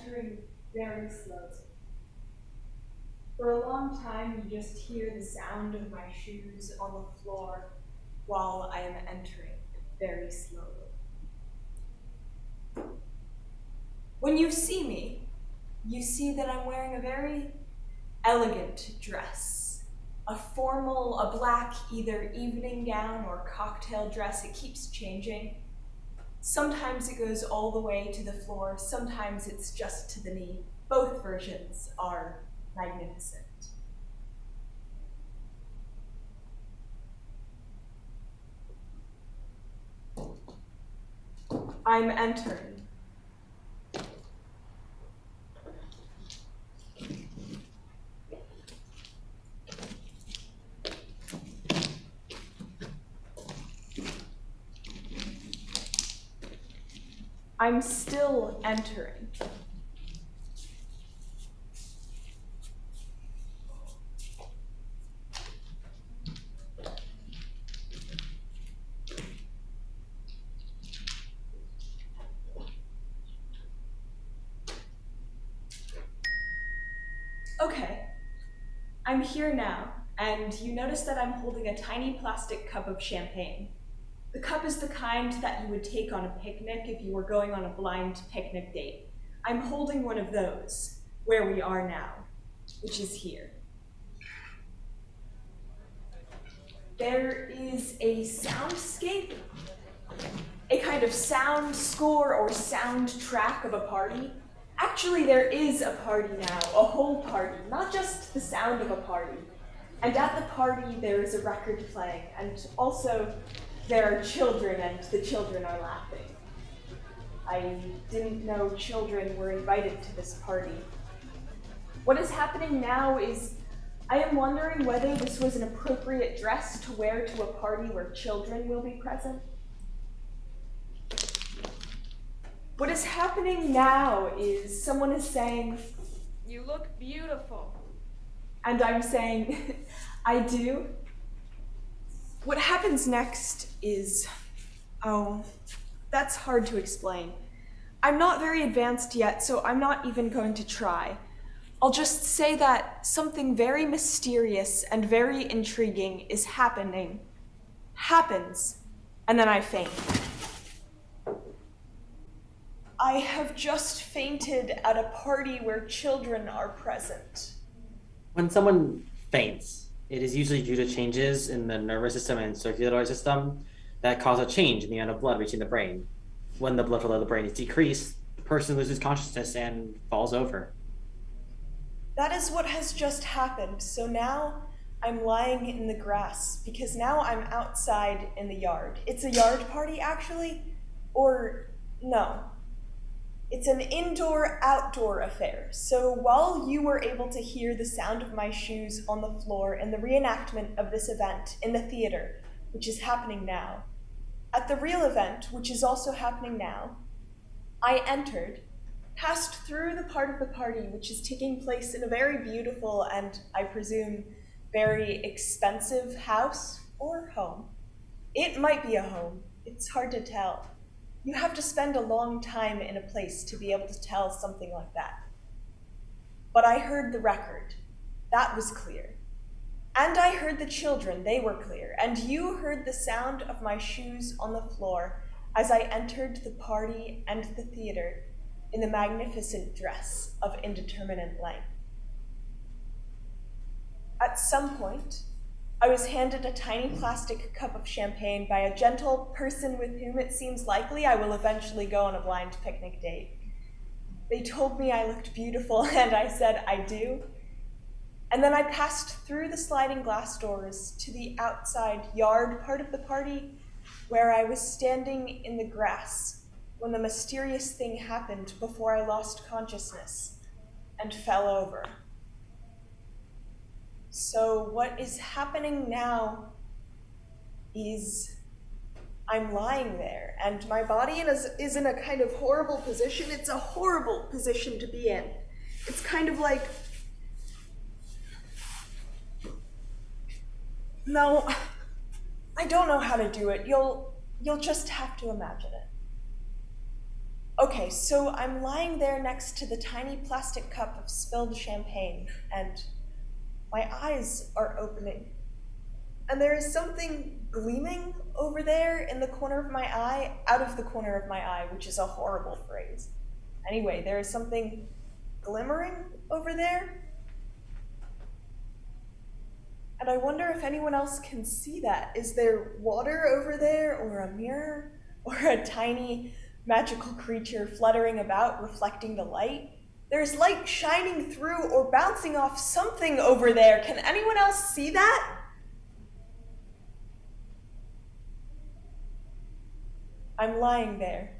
entering very slowly. For a long time, you just hear the sound of my shoes on the floor while I am entering very slowly. When you see me, you see that I'm wearing a very elegant dress. A black either evening gown or cocktail dress. It keeps changing. Sometimes it goes all the way to the floor, sometimes it's just to the knee. Both versions are magnificent. I'm entering. I'm still entering. Okay, I'm here now, and you notice that I'm holding a tiny plastic cup of champagne. The cup is the kind that you would take on a picnic if you were going on a blind picnic date. I'm holding one of those, where we are now, which is here. There is a soundscape, a kind of sound score or sound track of a party. Actually, there is a party now, a whole party, not just the sound of a party. And at the party, there is a record playing, and also there are children, and the children are laughing. I didn't know children were invited to this party. What is happening now is I am wondering whether this was an appropriate dress to wear to a party where children will be present. What is happening now is someone is saying, "You look beautiful." And I'm saying, "I do." What happens next is, oh, that's hard to explain. I'm not very advanced yet, so I'm not even going to try. I'll just say that something very mysterious and very intriguing is happens, and then I faint. I have just fainted at a party where children are present. When someone faints, it is usually due to changes in the nervous system and circulatory system that cause a change in the amount of blood reaching the brain. When the blood flow to the brain is decreased, the person loses consciousness and falls over. That is what has just happened. So now I'm lying in the grass because now I'm outside in the yard. It's a yard party, actually, or no. It's an indoor-outdoor affair. So while you were able to hear the sound of my shoes on the floor in the reenactment of this event in the theater, which is happening now, at the real event, which is also happening now, I entered, passed through the part of the party which is taking place in a very beautiful and, I presume, very expensive house or home. It might be a home. It's hard to tell. You have to spend a long time in a place to be able to tell something like that. But I heard the record. That was clear. And I heard the children. They were clear. And you heard the sound of my shoes on the floor as I entered the party and the theater in the magnificent dress of indeterminate length. At some point, I was handed a tiny plastic cup of champagne by a gentle person with whom it seems likely I will eventually go on a blind picnic date. They told me I looked beautiful, and I said, "I do." And then I passed through the sliding glass doors to the outside yard part of the party, where I was standing in the grass when the mysterious thing happened before I lost consciousness and fell over. So what is happening now is I'm lying there, and my body is in a kind of horrible position. It's a horrible position to be in. It's kind of like, no, I don't know how to do it. You'll just have to imagine it. Okay, so I'm lying there next to the tiny plastic cup of spilled champagne, and my eyes are opening. And there is something gleaming over there in the corner of my eye, out of the corner of my eye, which is a horrible phrase. Anyway, there is something glimmering over there. And I wonder if anyone else can see that. Is there water over there, or a mirror, or a tiny magical creature fluttering about, reflecting the light? There's light shining through or bouncing off something over there. Can anyone else see that? I'm lying there.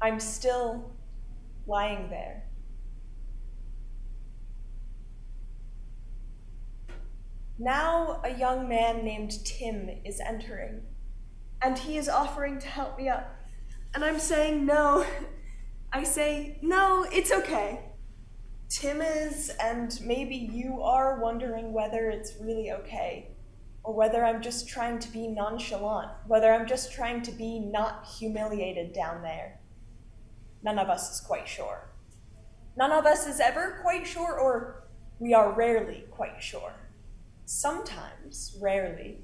I'm still lying there. Now a young man named Tim is entering, and he is offering to help me up. And I'm saying no. I say, no, it's okay. Tim is, and maybe you are wondering whether it's really okay, or whether I'm just trying to be nonchalant, whether I'm just trying to be not humiliated down there. None of us is quite sure. None of us is ever quite sure, or we are rarely quite sure. Sometimes, rarely,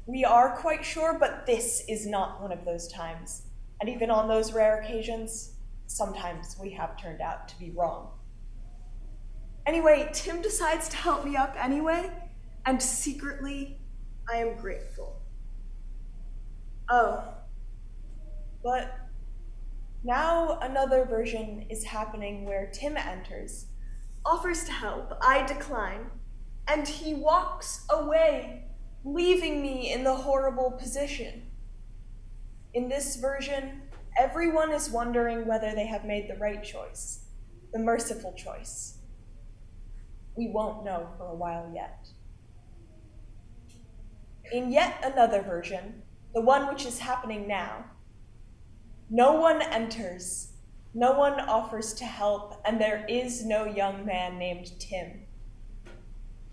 we are quite sure, but this is not one of those times. And even on those rare occasions, sometimes we have turned out to be wrong. Anyway, Tim decides to help me up anyway, and secretly, I am grateful. Oh, but now another version is happening where Tim enters, offers to help, I decline, and he walks away, leaving me in the horrible position. In this version, everyone is wondering whether they have made the right choice, the merciful choice. We won't know for a while yet. In yet another version, the one which is happening now, no one enters, no one offers to help, and there is no young man named Tim.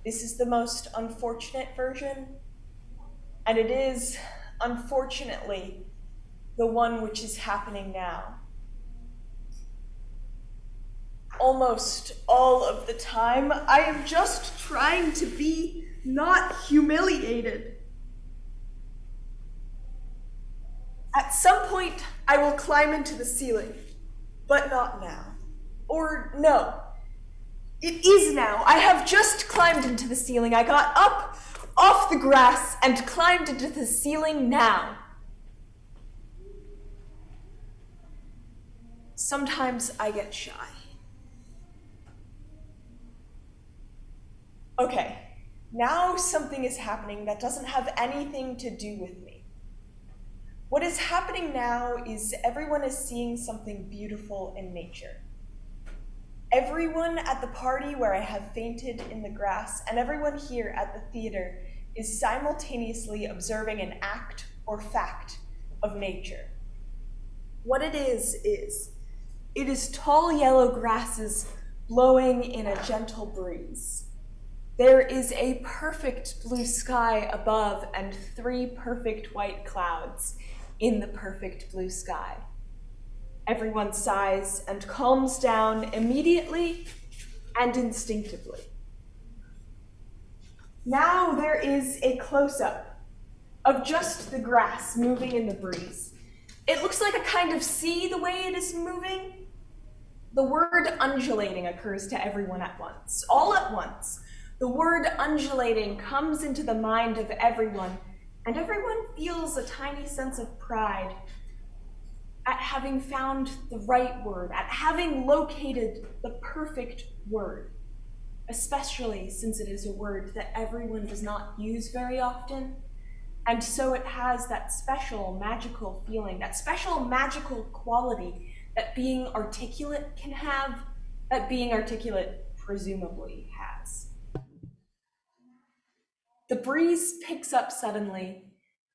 This is the most unfortunate version, and it is, unfortunately, the one which is happening now. Almost all of the time, I am just trying to be not humiliated. At some point, I will climb into the ceiling, but not now. Or no, it is now. I have just climbed into the ceiling. I got up off the grass and climbed into the ceiling now. Sometimes I get shy. Okay, now something is happening that doesn't have anything to do with me. What is happening now is everyone is seeing something beautiful in nature. Everyone at the party where I have fainted in the grass, and everyone here at the theater is simultaneously observing an act or fact of nature. What it is tall yellow grasses blowing in a gentle breeze. There is a perfect blue sky above and 3 perfect white clouds in the perfect blue sky. Everyone sighs and calms down immediately and instinctively. Now there is a close-up of just the grass moving in the breeze. It looks like a kind of sea the way it is moving. The word undulating occurs to everyone at once, all at once. The word undulating comes into the mind of everyone, and everyone feels a tiny sense of pride at having found the right word, at having located the perfect word, especially since it is a word that everyone does not use very often, and so it has that special magical feeling, that special magical quality that being articulate can have, that being articulate presumably has. The breeze picks up suddenly,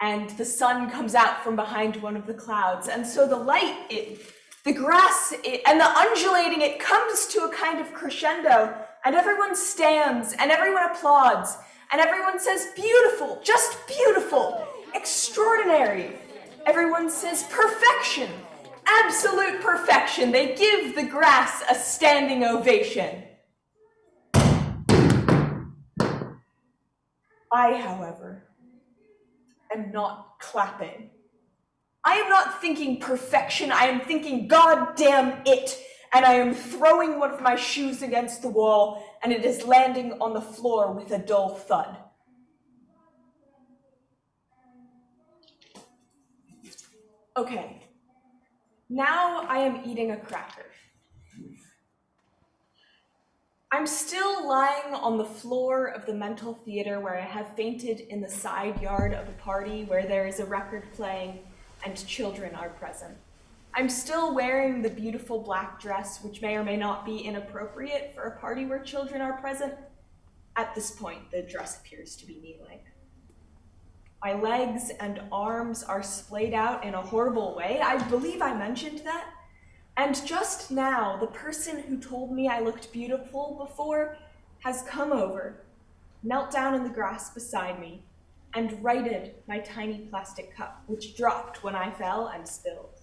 and the sun comes out from behind one of the clouds, and so the light, the grass, and the undulating, it comes to a kind of crescendo, and everyone stands, and everyone applauds, And everyone says beautiful, just beautiful, extraordinary. Everyone says perfection, absolute perfection. They give the grass a standing ovation. I, however, am not clapping. I am not thinking perfection, I am thinking goddamn it. And I am throwing one of my shoes against the wall, and it is landing on the floor with a dull thud. Okay, now I am eating a cracker. I'm still lying on the floor of the mental theater where I have fainted in the side yard of a party where there is a record playing and children are present. I'm still wearing the beautiful black dress, which may or may not be inappropriate for a party where children are present. At this point, the dress appears to be kneeling. My legs and arms are splayed out in a horrible way. I believe I mentioned that. And just now, the person who told me I looked beautiful before has come over, knelt down in the grass beside me, and righted my tiny plastic cup, which dropped when I fell and spilled.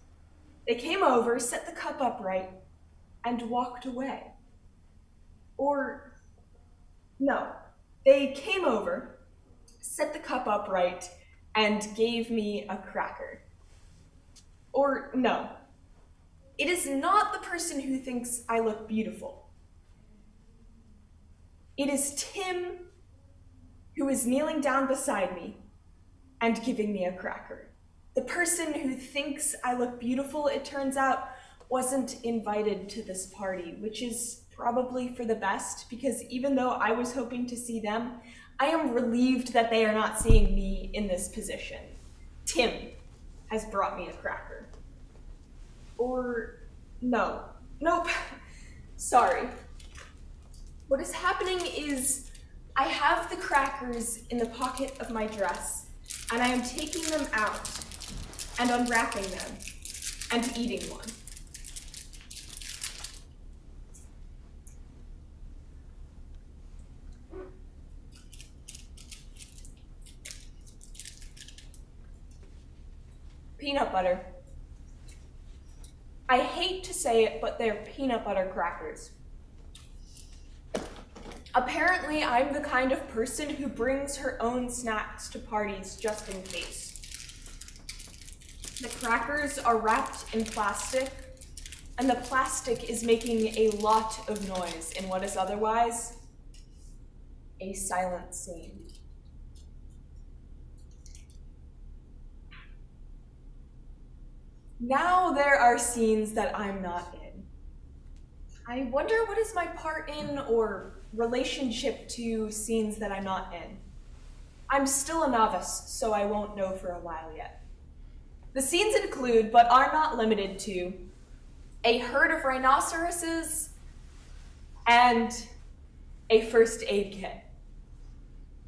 They came over, set the cup upright, and walked away. Or, no, they came over, set the cup upright, and gave me a cracker. Or, no, it is not the person who thinks I look beautiful. It is Tim who is kneeling down beside me and giving me a cracker. The person who thinks I look beautiful, it turns out, wasn't invited to this party, which is probably for the best, because even though I was hoping to see them, I am relieved that they are not seeing me in this position. Tim has brought me a cracker. Or, no, nope, sorry. What is happening is I have the crackers in the pocket of my dress, and I am taking them out and unwrapping them and eating one. Peanut butter. I hate to say it, but they're peanut butter crackers. Apparently, I'm the kind of person who brings her own snacks to parties just in case. The crackers are wrapped in plastic, and the plastic is making a lot of noise in what is otherwise a silent scene. Now there are scenes that I'm not in. I wonder what is my part in or relationship to scenes that I'm not in. I'm still a novice, so I won't know for a while yet. The scenes include, but are not limited to, a herd of rhinoceroses and a first aid kit.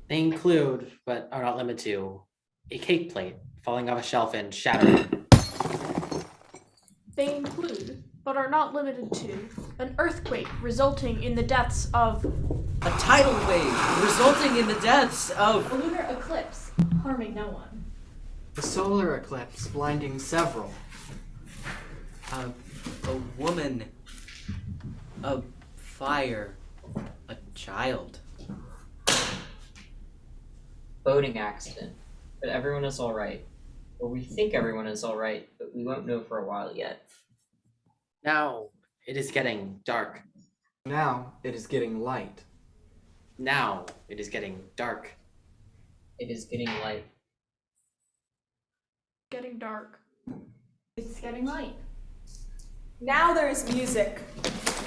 They include, but are not limited to, a cake plate falling off a shelf and shattering. They include, but are not limited to, an earthquake resulting in the deaths of a tidal wave resulting in the deaths of a lunar eclipse harming no one. The solar eclipse blinding several. a woman, a fire, a child. Boating accident, but everyone is alright. Or we think everyone is alright, but we won't know for a while yet. Now it is getting dark. Now it is getting light. Now it is getting dark. It is getting light. Getting dark. It's getting light. Now there is music,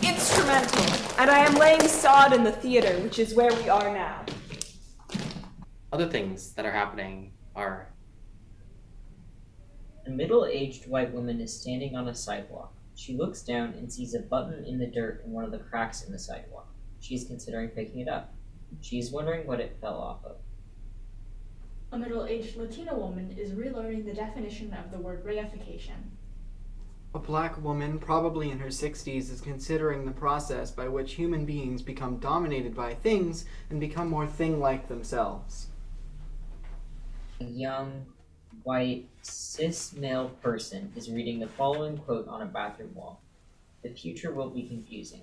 instrumental, and I am laying sod in the theater, which is where we are now. Other things that are happening are A middle-aged white woman is standing on a sidewalk. She looks down and sees a button in the dirt in one of the cracks in the sidewalk. She is considering picking it up. She is wondering what it fell off of. A middle-aged Latina woman is relearning the definition of the word reification. A black woman, probably in her 60s, is considering the process by which human beings become dominated by things and become more thing-like themselves. A young, white, cis male person is reading the following quote on a bathroom wall. The future will be confusing.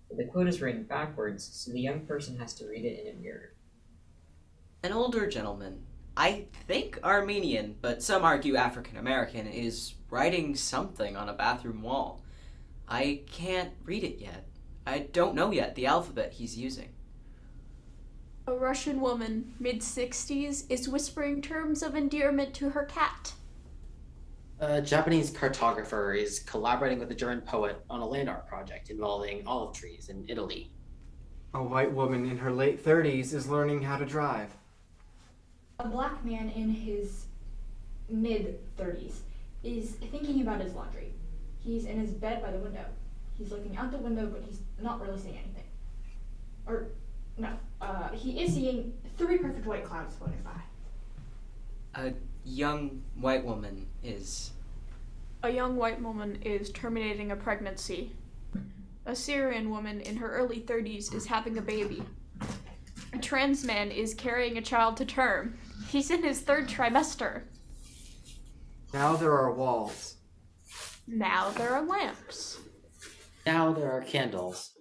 But the quote is written backwards, so the young person has to read it in a mirror. An older gentleman, I think Armenian, but some argue African American, is writing something on a bathroom wall. I can't read it yet. I don't know yet the alphabet he's using. A Russian woman, mid-60s, is whispering terms of endearment to her cat. A Japanese cartographer is collaborating with a German poet on a land art project involving olive trees in Italy. A white woman in her late 30s is learning how to drive. A black man in his mid-30s is thinking about his laundry. He's in his bed by the window. He's looking out the window, but he's not really seeing anything. Or, no, he is seeing 3 perfect white clouds floating by. A young white woman is... A young white woman is terminating a pregnancy. A Syrian woman in her early 30s is having a baby. A trans man is carrying a child to term. He's in his 3rd trimester. Now there are walls. Now there are lamps. Now there are candles.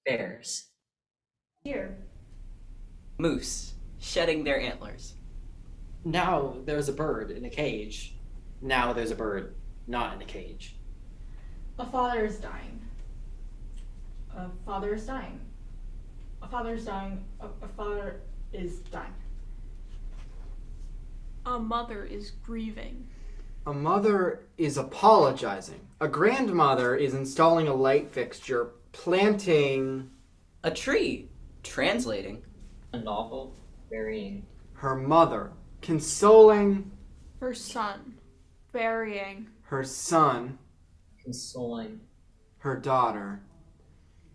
Bears. Here, moose, shedding their antlers. Now there's a bird in a cage. Now there's a bird not in a cage. a father is dying. A father is dying. A father is dying. A father is dying. A mother is grieving. A mother is apologizing. A grandmother is installing a light fixture, planting A tree, translating. A novel, burying. her mother, consoling Her son, burying. her son, Consoling. her daughter.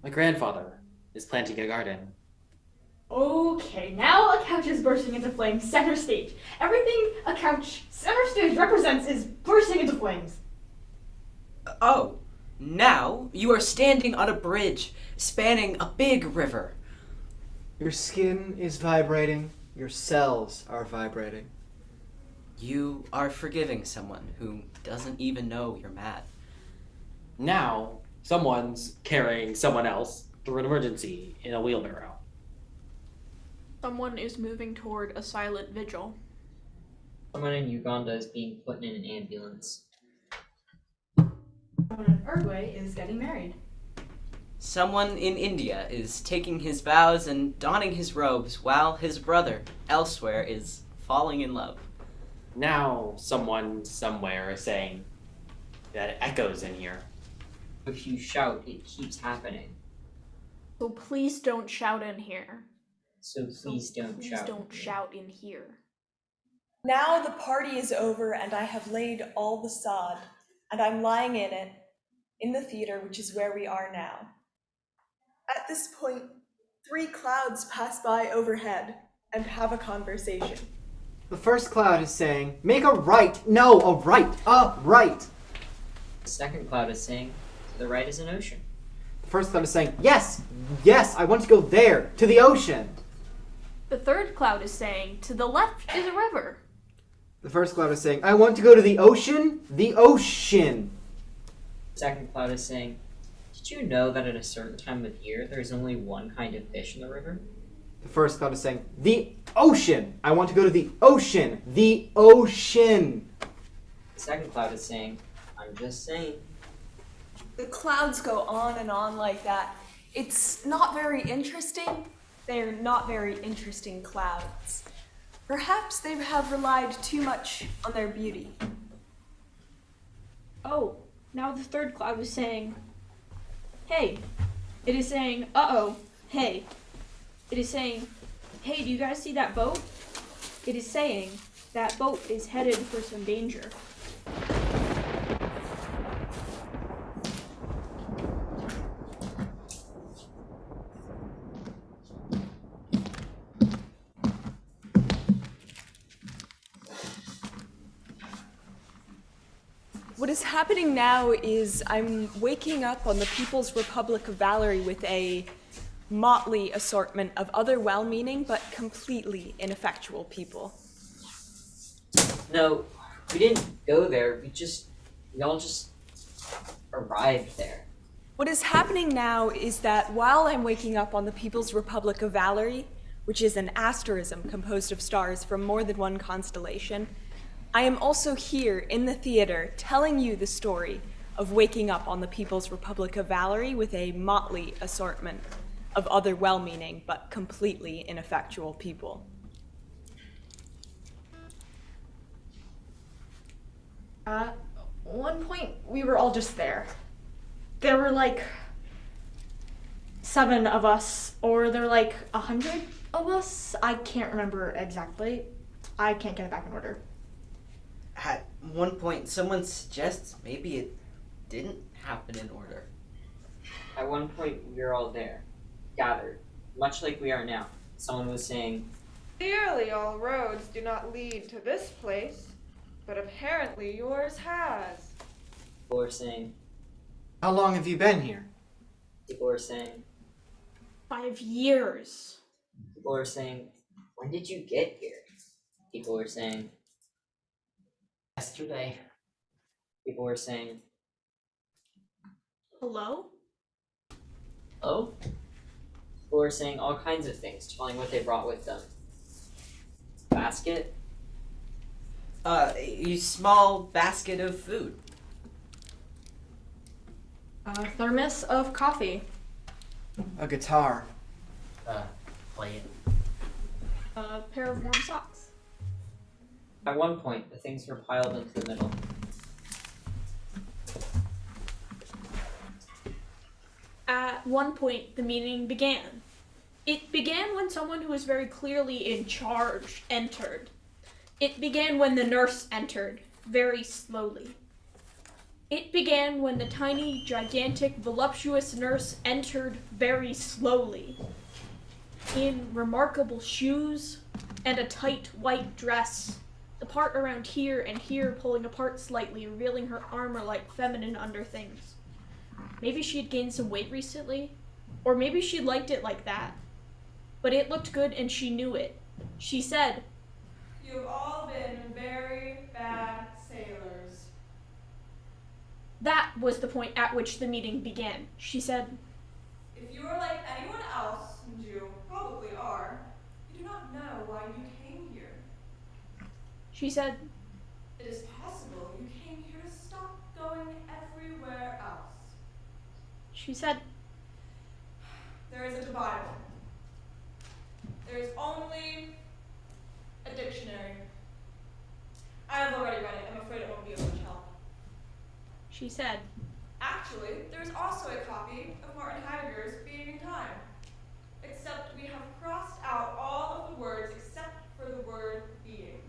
My grandfather is planting a garden. Okay, now a couch is bursting into flames center stage. Everything a couch center stage represents is bursting into flames. Oh, now you are standing on a bridge spanning a big river. Your skin is vibrating, your cells are vibrating. You are forgiving someone who doesn't even know you're mad. Now, someone's carrying someone else through an emergency in a wheelbarrow. Someone is moving toward a silent vigil. Someone in Uganda is being put in an ambulance. Someone in Uruguay is getting married. Someone in India is taking his vows and donning his robes while his brother, elsewhere, is falling in love. Now, someone somewhere is saying that it echoes in here. If you shout, it keeps happening. So please don't shout in here. So please don't Please shout. don't shout in here. Now the party is over and I have laid all the sod, and I'm lying in it, in the theater, which is where we are now. At this point, 3 clouds pass by overhead and have a conversation. The first cloud is saying, make a right, no, a right, a right. The second cloud is saying, to the right is an ocean. The first cloud is saying, yes, yes, I want to go there, to the ocean. The third cloud is saying, to the left is a river. The first cloud is saying, I want to go to the ocean, the ocean. The second cloud is saying, did you know that at a certain time of year there's only one kind of fish in the river? The first cloud is saying, the ocean. I want to go to the ocean, the ocean. The second cloud is saying, I'm just saying. The clouds go on and on like that. It's not very interesting. They're not very interesting clouds. Perhaps they have relied too much on their beauty. Oh, now the third cloud is saying, hey. It is saying, uh-oh, hey. It is saying, hey, do you guys see that boat? It is saying that boat is headed for some danger. What is happening now is I'm waking up on the People's Republic of Valerie with a motley assortment of other well-meaning but completely ineffectual people. No, we didn't go there. We all just arrived there. What is happening now is that while I'm waking up on the People's Republic of Valerie, which is an asterism composed of stars from more than one constellation, I am also here in the theater telling you the story of waking up on the People's Republic of Valerie with a motley assortment of other well-meaning but completely ineffectual people. At one point, we were all just there. There were like 7 of us, or there were like 100 of us. I can't remember exactly. I can't get it back in order. At one point, someone suggests maybe it didn't happen in order. At one point, we were all there, gathered, much like we are now. Someone was saying, "Clearly all roads do not lead to this place, but apparently yours has." people were saying, How long have you been here? people were saying, 5 years. people were saying, when did you get here? People were saying, Yesterday. people were saying, Hello? oh? People were saying all kinds of things, telling what they brought with them. Basket? A small basket of food. A thermos of coffee. A guitar. Play it. A pair of warm socks. At one point, the things were piled into the middle. At one point, the meeting began. It began when someone who was very clearly in charge entered. It began when the nurse entered, very slowly. It began when the tiny, gigantic, voluptuous nurse entered very slowly, in remarkable shoes and a tight white dress, the part around here and here pulling apart slightly, revealing her armor-like feminine underthings. Maybe she had gained some weight recently, or maybe she liked it like that. But it looked good and she knew it. She said, "You've all been very bad sailors." that was the point at which the meeting began. She said, "If you are like anyone else, and you probably are, you do not know why you came here. she said, It is possible you came here to stop going everywhere else. she said, There isn't a Bible. There is only a dictionary. I have already read it. I'm afraid it won't be of much help. she said, Actually, there is also a copy of Martin Heidegger's Being in Time. Except we have crossed out all of the words except for the word being.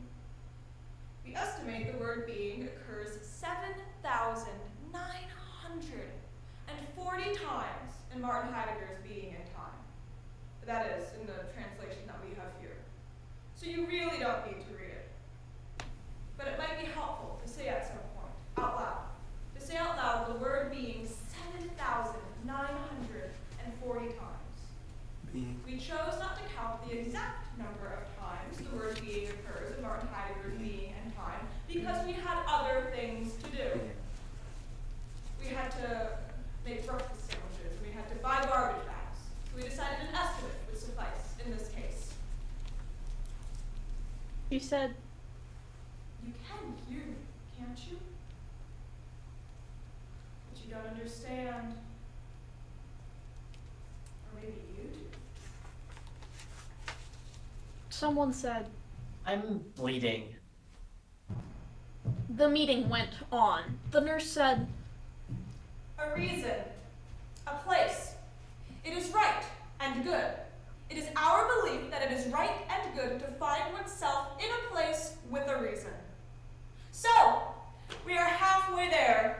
We estimate the word being occurs 7,940 times in Martin Heidegger's Being in Time. That is, in the translation that we have here. So you really don't need to read it. But it might be helpful to say at some point, out loud. To say out loud the word being 7,940 times. Being. We chose not to count the exact number of times the word being occurs in Martin Heidegger's Being and Time because we had other things to do. We had to make breakfast sandwiches, and we had to buy garbage bags. So we decided an estimate would suffice in this case. she said, You can hear me, can't you? But you don't understand. Or maybe you do. someone said. I'm bleeding. The meeting went on. The nurse said, A reason. A place. It is right and good. It is our belief that it is right and good to find oneself in a place with a reason. So, we are halfway there.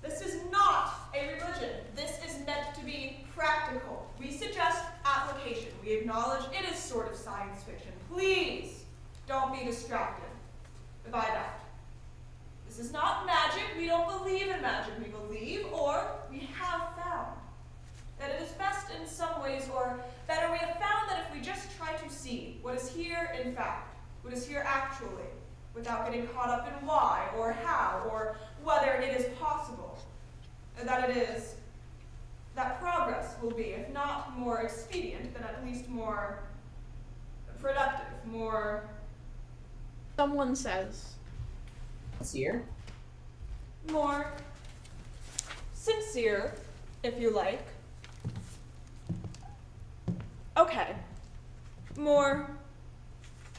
This is not a religion. This is meant to be practical. We suggest application. We acknowledge it is sort of science fiction. Please don't be distracted by that. The This is not magic. We don't believe in magic. We believe, or we have found, that it is best in some ways, or better, we have found that if we just try to see what is here in fact, what is here actually, without getting caught up in why, or how, or whether it is possible, that it is, that progress will be, if not more expedient, then at least more productive, more... Someone says, Sincere? more sincere, if you like. Okay. More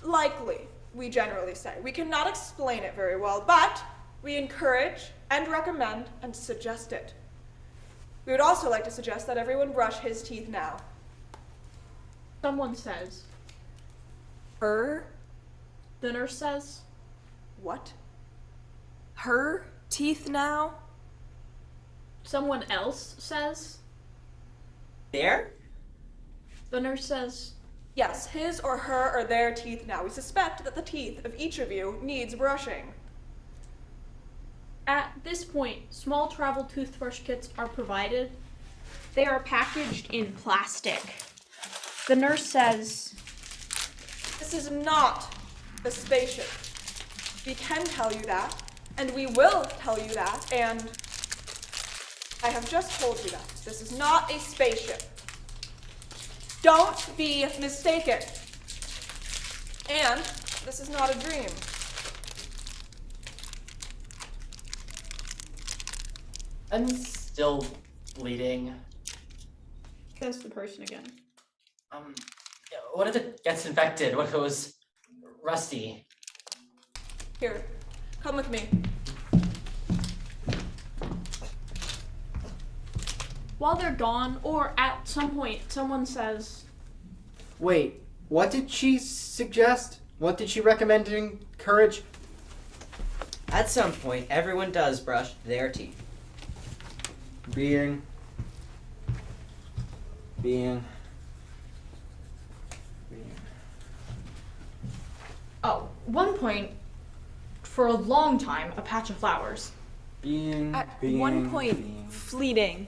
likely, we generally say. We cannot explain it very well, but we encourage and recommend and suggest it. We would also like to suggest that everyone brush his teeth now. someone says, Her? the nurse says, What? Her teeth now? someone else says, There? the nurse says, Yes, his or her or their teeth now. We suspect that the teeth of each of you needs brushing. at this point, small travel toothbrush kits are provided. They are packaged in plastic. The nurse says, This is not a spaceship. We can tell you that, and we will tell you that, and I have just told you that. This is not a spaceship. Don't be mistaken. And this is not a dream. I'm still bleeding. says the person again. What if it gets infected? What if it was rusty? Here, come with me. While they're gone, or at some point, someone says, Wait, what did she suggest? What did she recommend to encourage? At some point, everyone does brush their teeth. Being. Oh, one point, for a long time, a patch of flowers. At one point, fleeting.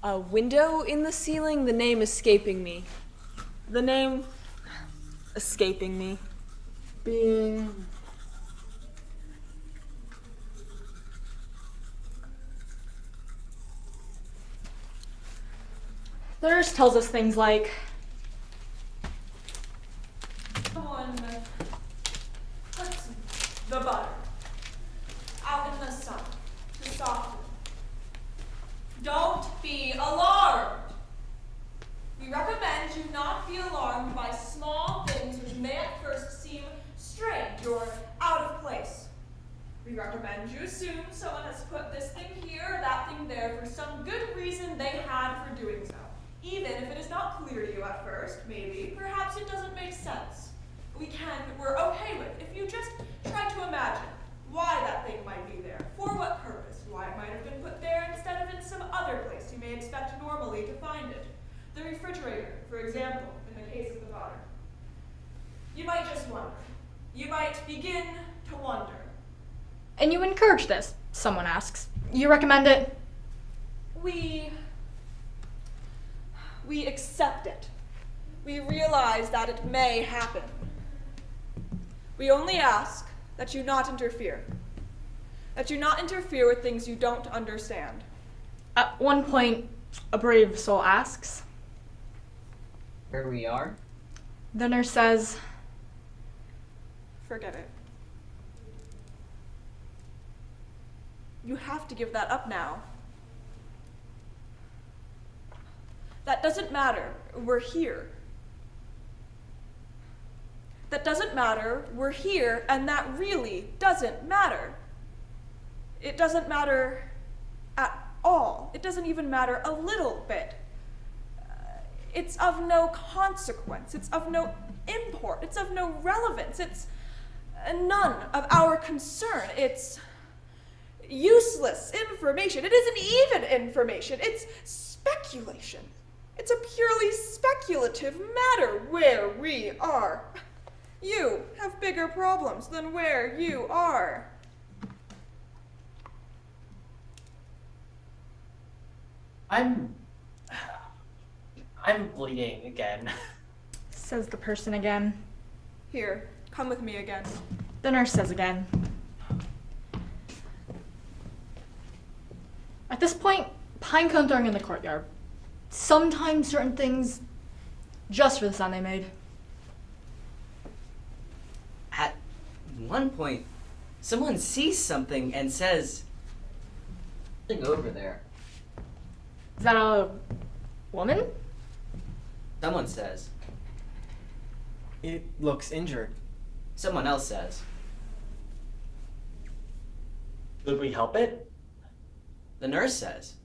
A window in the ceiling, the name escaping me. The name escaping me. Being. The nurse tells us things like, Someone puts the butter out in the sun to soften. Don't be alarmed. We recommend you not be alarmed by small things which may at first seem strange or out of place. We recommend you assume someone has put this thing here or that thing there for some good reason they had for doing so. Even if it is not clear to you at first, maybe, perhaps it doesn't make sense. We're okay with if you just try to imagine why that thing might be there, for what purpose, why it might have been put there instead of in some other place you may expect normally to find it. The refrigerator, for example, in the case of the butter. You might just wonder. You might begin to wonder. and you encourage this, someone asks. You recommend it? We accept it. We realize that it may happen. We only ask that you not interfere. That you not interfere with things you don't understand. At one point, a brave soul asks. Here we are. The nurse says, Forget it. You have to give that up now. That doesn't matter. We're here. That doesn't matter. We're here, and that really doesn't matter. It doesn't matter at all. It doesn't even matter a little bit. It's of no consequence. It's of no import. It's of no relevance. It's none of our concern. It's useless information. It isn't even information. It's speculation. It's a purely speculative matter where we are. You have bigger problems than where you are. I'm I'm bleeding again. Says the person again. Here, come with me again. The nurse says again. At this point, pine cone throwing in the courtyard. Sometimes certain things, just for the sound they made. At one point, someone sees something and says, Something over there. Is that a woman? someone says, It looks injured. someone else says. Would we help it? The nurse says.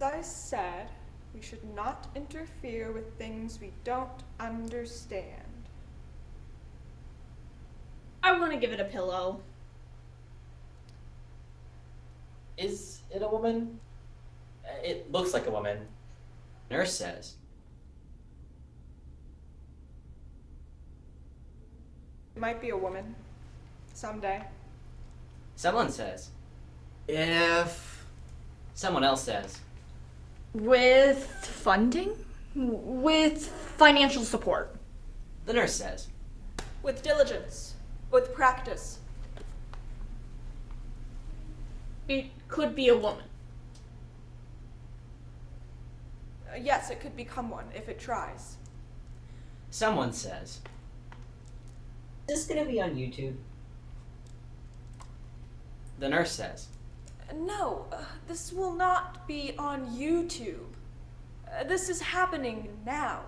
As I said, we should not interfere with things we don't understand. I want to give it a pillow. Is it a woman? It looks like a woman. Nurse says. It might be a woman. Someday. Someone says. If Someone else says. With funding? With financial support. The nurse says. With diligence. With practice. It could be a woman. Yes, it could become one if it tries. Someone says. Is this gonna be on YouTube? The nurse says. No, this will not be on YouTube. This is happening now.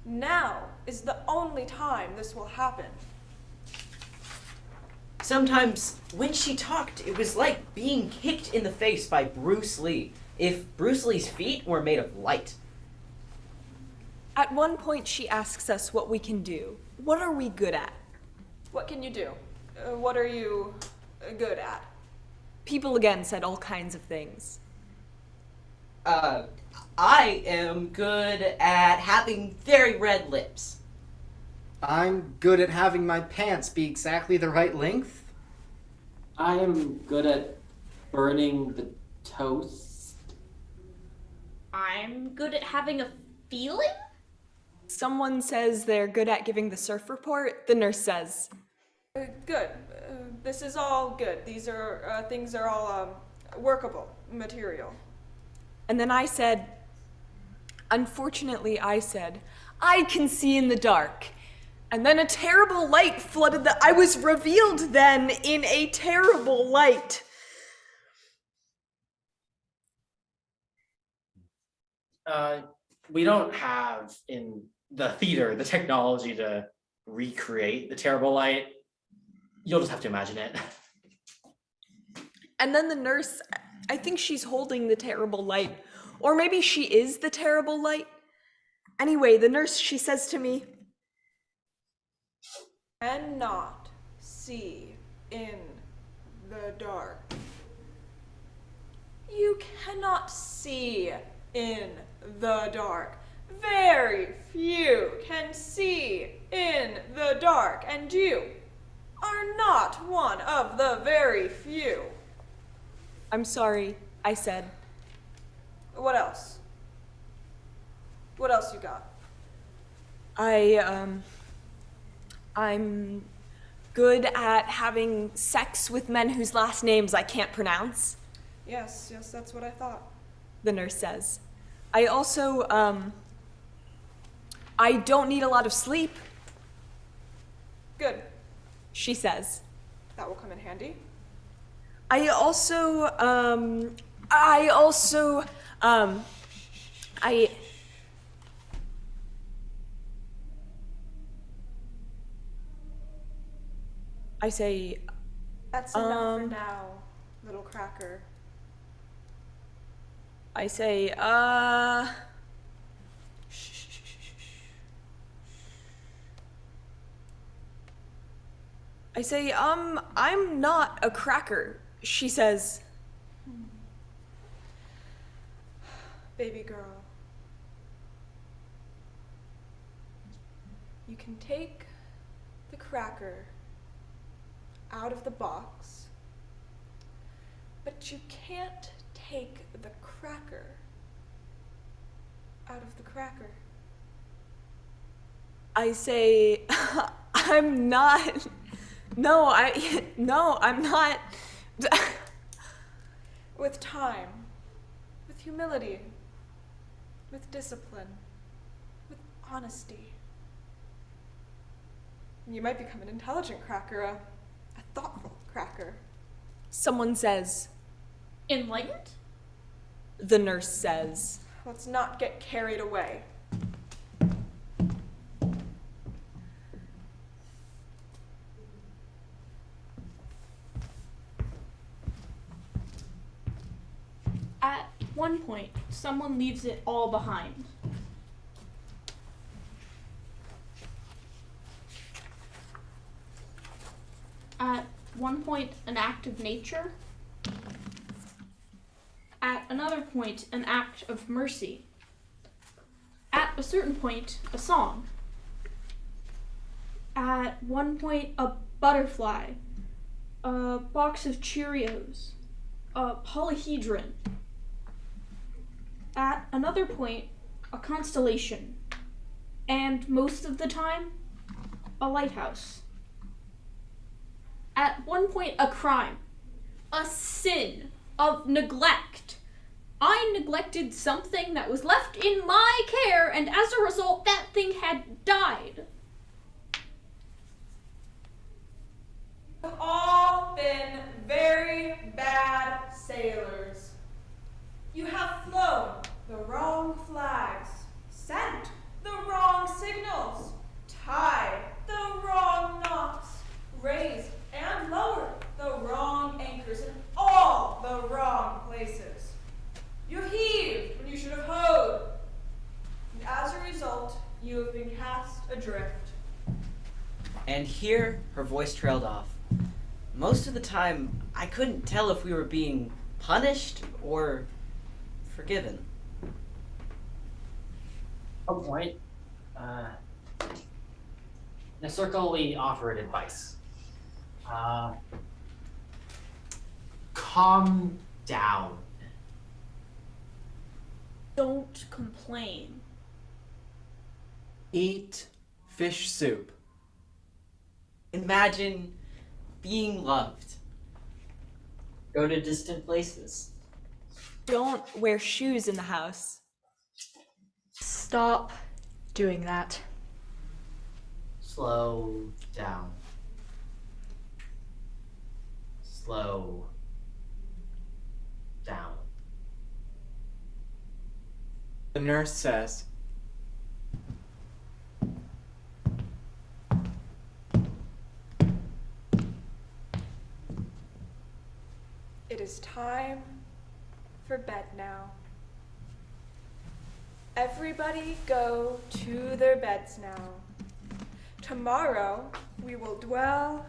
Now is the only time this will happen. Sometimes when she talked, it was like being kicked in the face by Bruce Lee. If Bruce Lee's feet were made of light. At one point, she asks us what we can do. What are we good at? What can you do? What are you good at? People again said all kinds of things. I am good at having very red lips. I'm good at having my pants be exactly the right length. I am good at burning the toast. I'm good at having a feeling? Someone says they're good at giving the surf report. The nurse says, Good. This is all good. These are things are all workable material. and then I said, unfortunately, I said, I can see in the dark. And then a terrible light flooded I was revealed then in a terrible light. We don't have in the theater the technology to recreate the terrible light. You'll just have to imagine it. And then the nurse, I think she's holding the terrible light. Or maybe she is the terrible light. Anyway, the nurse, she says to me, Cannot see in the dark. You cannot see in the dark. Very few can see in the dark, and you are not one of the very few. I'm sorry, I said. What else? What else you got? I'm good at having sex with men whose last names I can't pronounce, Yes, that's what I thought. the nurse says. I also, I don't need a lot of sleep, Good. she says. That will come in handy. I say, That's enough for now, little cracker. I say, I'm not a cracker, she says. Baby girl. You can take the cracker out of the box, but you can't take the cracker out of the cracker. I say, I'm not. No, I'm not. With time, with humility, with discipline, with honesty. You might become an intelligent cracker, a thoughtful cracker. Someone says, Enlightened? the nurse says. Let's not get carried away. At one point, someone leaves it all behind. At one point, an act of nature. At another point, an act of mercy. At a certain point, a song. At one point, a butterfly. A box of Cheerios. A polyhedron. At another point, a constellation. And most of the time, a lighthouse. At one point, a crime. A sin of neglect. I neglected something that was left in my care, and as a result, that thing had died. We've all been very bad sailors. You have flown the wrong flags, sent the wrong signals, tied the wrong knots, raised and lowered the wrong anchors in all the wrong places. You heaved when you should have hoed. And as a result, you have been cast adrift. And here, her voice trailed off. Most of the time, I couldn't tell if we were being punished or forgiven. At one point, in a circle, we offered advice. Calm down. Don't complain. Eat fish soup. Imagine being loved. Go to distant places. Don't wear shoes in the house. Stop doing that. Slow down. Slow down. The nurse says, It is time for bed now. Everybody go to their beds now. Tomorrow we will dwell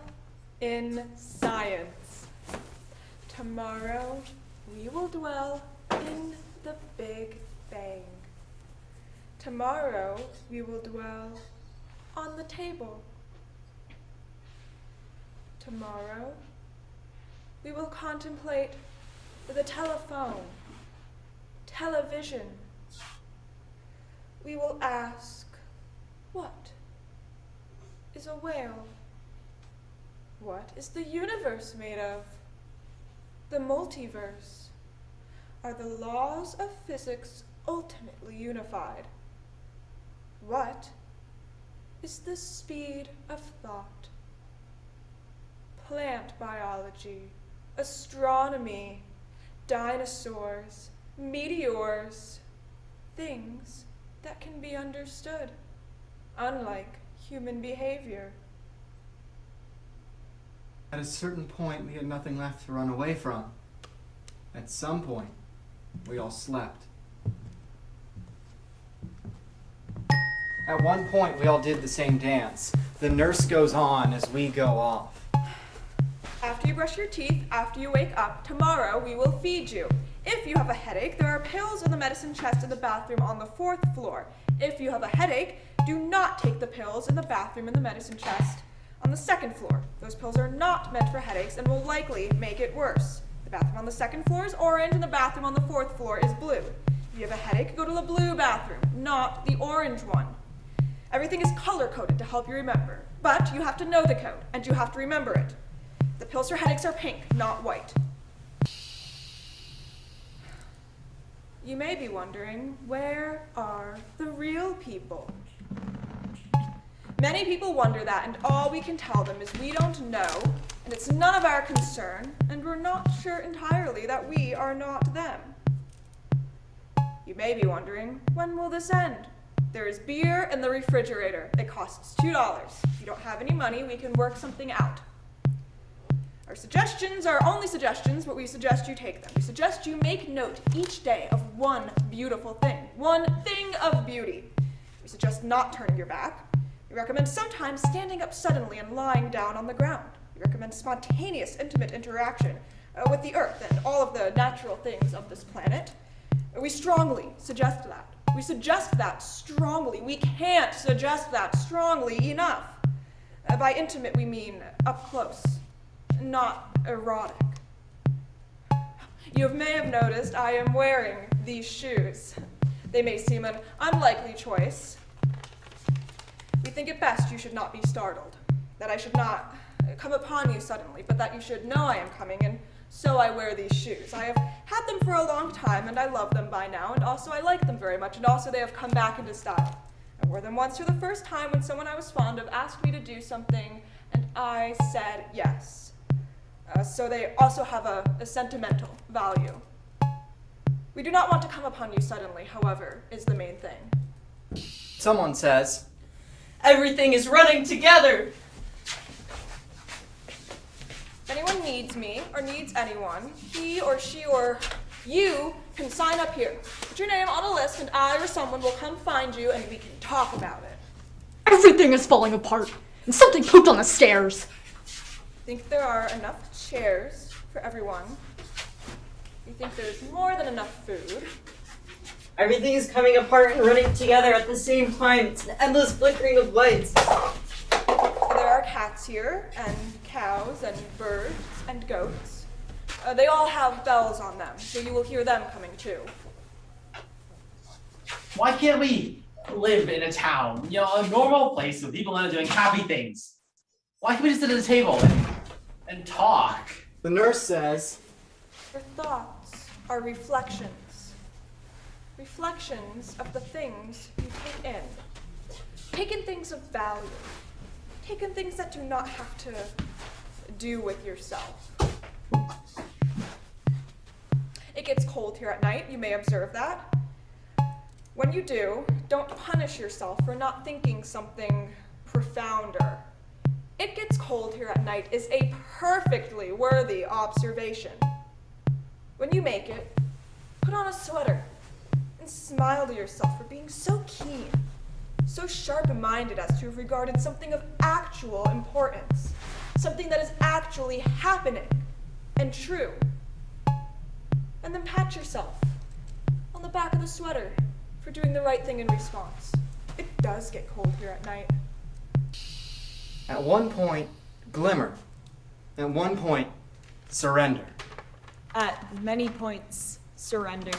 in science. Tomorrow we will dwell in the Big Bang. Tomorrow we will dwell on the table. Tomorrow we will contemplate the telephone, television. We will ask, what is a whale? What is the universe made of? The multiverse. Are the laws of physics ultimately unified? What is the speed of thought? Plant biology, astronomy, dinosaurs, meteors, things that can be understood, unlike human behavior. at a certain point we had nothing left to run away from. At some point, we all slept. At one point, we all did the same dance. The nurse goes on as we go off. After you brush your teeth, after you wake up, tomorrow we will feed you. If you have a headache, there are pills in the medicine chest in the bathroom on the 4th floor. If you have a headache, do not take the pills in the bathroom in the medicine chest on the 2nd floor. Those pills are not meant for headaches and will likely make it worse. The bathroom on the second floor is orange and the bathroom on the fourth floor is blue. If you have a headache, go to the blue bathroom, not the orange one. Everything is color-coded to help you remember, but you have to know the code, and you have to remember it. The pills for headaches are pink, not white. You may be wondering, where are the real people? Many people wonder that, and all we can tell them is we don't know, and it's none of our concern, and we're not sure entirely that we are not them. You may be wondering, when will this end? There is beer in the refrigerator. It costs $2. If you don't have any money, we can work something out. Our suggestions are only suggestions, but we suggest you take them. We suggest you make note each day of one beautiful thing, one thing of beauty. We suggest not turning your back. We recommend sometimes standing up suddenly and lying down on the ground. We recommend spontaneous, intimate interaction with the earth and all of the natural things of this planet. We strongly suggest that. We suggest that strongly. We can't suggest that strongly enough. By intimate, we mean up close, not erotic. You may have noticed I am wearing these shoes. They may seem an unlikely choice. We think it best you should not be startled, that I should not come upon you suddenly, but that you should know I am coming, and so I wear these shoes. I have had them for a long time, and I love them by now, and also I like them very much, and also they have come back into style. I wore them once for the first time when someone I was fond of asked me to do something, and I said yes. So they also have a sentimental value. We do not want to come upon you suddenly, however, is the main thing. Someone says, Everything is running together! If anyone needs me, or needs anyone, he or she or you can sign up here. Put your name on a list and I or someone will come find you and we can talk about it. Everything is falling apart, and something pooped on the stairs. Think there are enough chairs for everyone? You think there's more than enough food? Everything is coming apart and running together at the same time. It's an endless flickering of lights. There are cats here, and cows, and birds, and goats. They all have bells on them, so you will hear them coming too. Why can't we live in a town, a normal place with people that are doing happy things? Why can't we just sit at a table and talk? the nurse says, Your thoughts are reflections. Reflections of the things you take in. Take in things of value. Take in things that do not have to do with yourself. It gets cold here at night, you may observe that. When you do, don't punish yourself for not thinking something profounder. It gets cold here at night is a perfectly worthy observation. When you make it, put on a sweater and smile to yourself for being so keen, so sharp-minded as to have regarded something of actual importance, something that is actually happening and true. And then pat yourself on the back of the sweater for doing the right thing in response. It does get cold here at night. at one point, glimmer. At one point, surrender. At many points, surrender.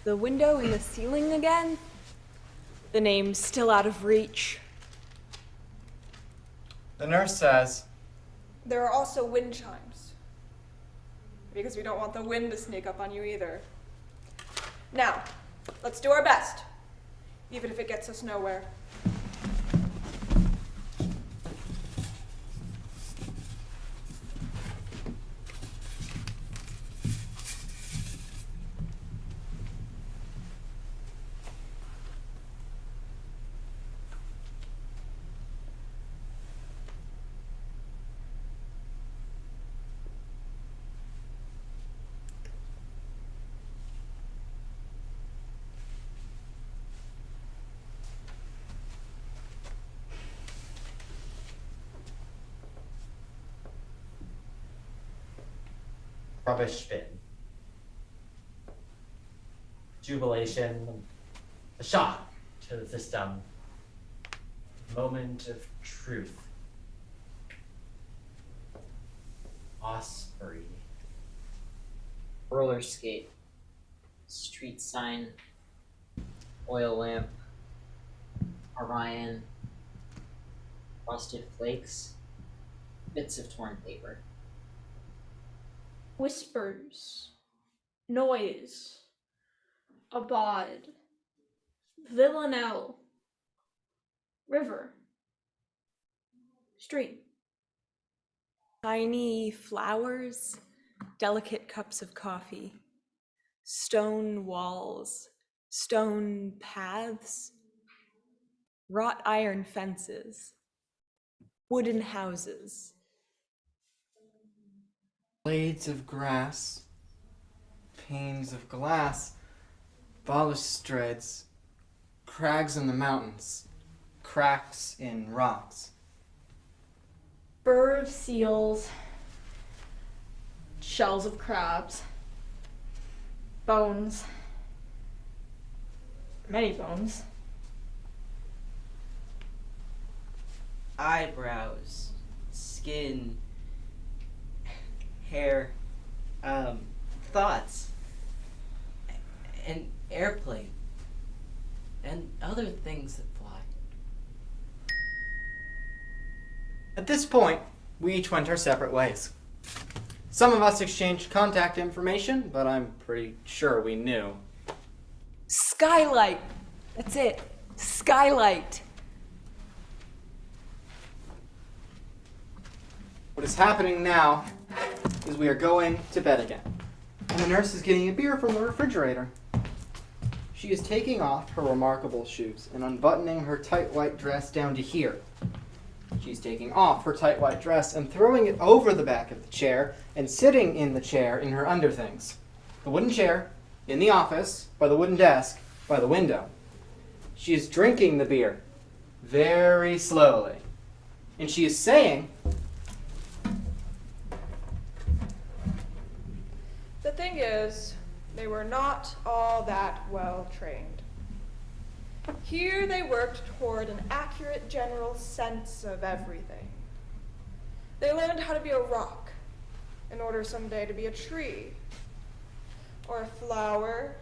The window in the ceiling again? The name's still out of reach. The nurse says, There are also wind chimes, because we don't want the wind to sneak up on you either. Now, let's do our best, even if it gets us nowhere. Rubbish bin. Jubilation, a shock to the system. Moment of truth. Osprey. roller skate, street sign, oil lamp, Orion, frosted flakes, bits of torn paper. Whispers, noise, abode, villanelle, river, stream. Tiny flowers, delicate cups of coffee, stone walls, stone paths, wrought iron fences, wooden houses. Blades of grass, panes of glass, balustrades, crags in the mountains, cracks in rocks. Birds, seals, shells of crabs, bones, many bones, Eyebrows, skin, hair, thoughts, an airplane, and other things that fly. At this point, we each went our separate ways. Some of us exchanged contact information, but I'm pretty sure we knew. Skylight! That's it. Skylight. What is happening now is we are going to bed again. And the nurse is getting a beer from the refrigerator. She is taking off her remarkable shoes and unbuttoning her tight white dress down to here. She's taking off her tight white dress and throwing it over the back of the chair and sitting in the chair in her underthings. The wooden chair, in the office, by the wooden desk, by the window. She is drinking the beer very slowly. And she is saying, The thing is, they were not all that well trained. Here they worked toward an accurate general sense of everything. They learned how to be a rock in order someday to be a tree, or a flower,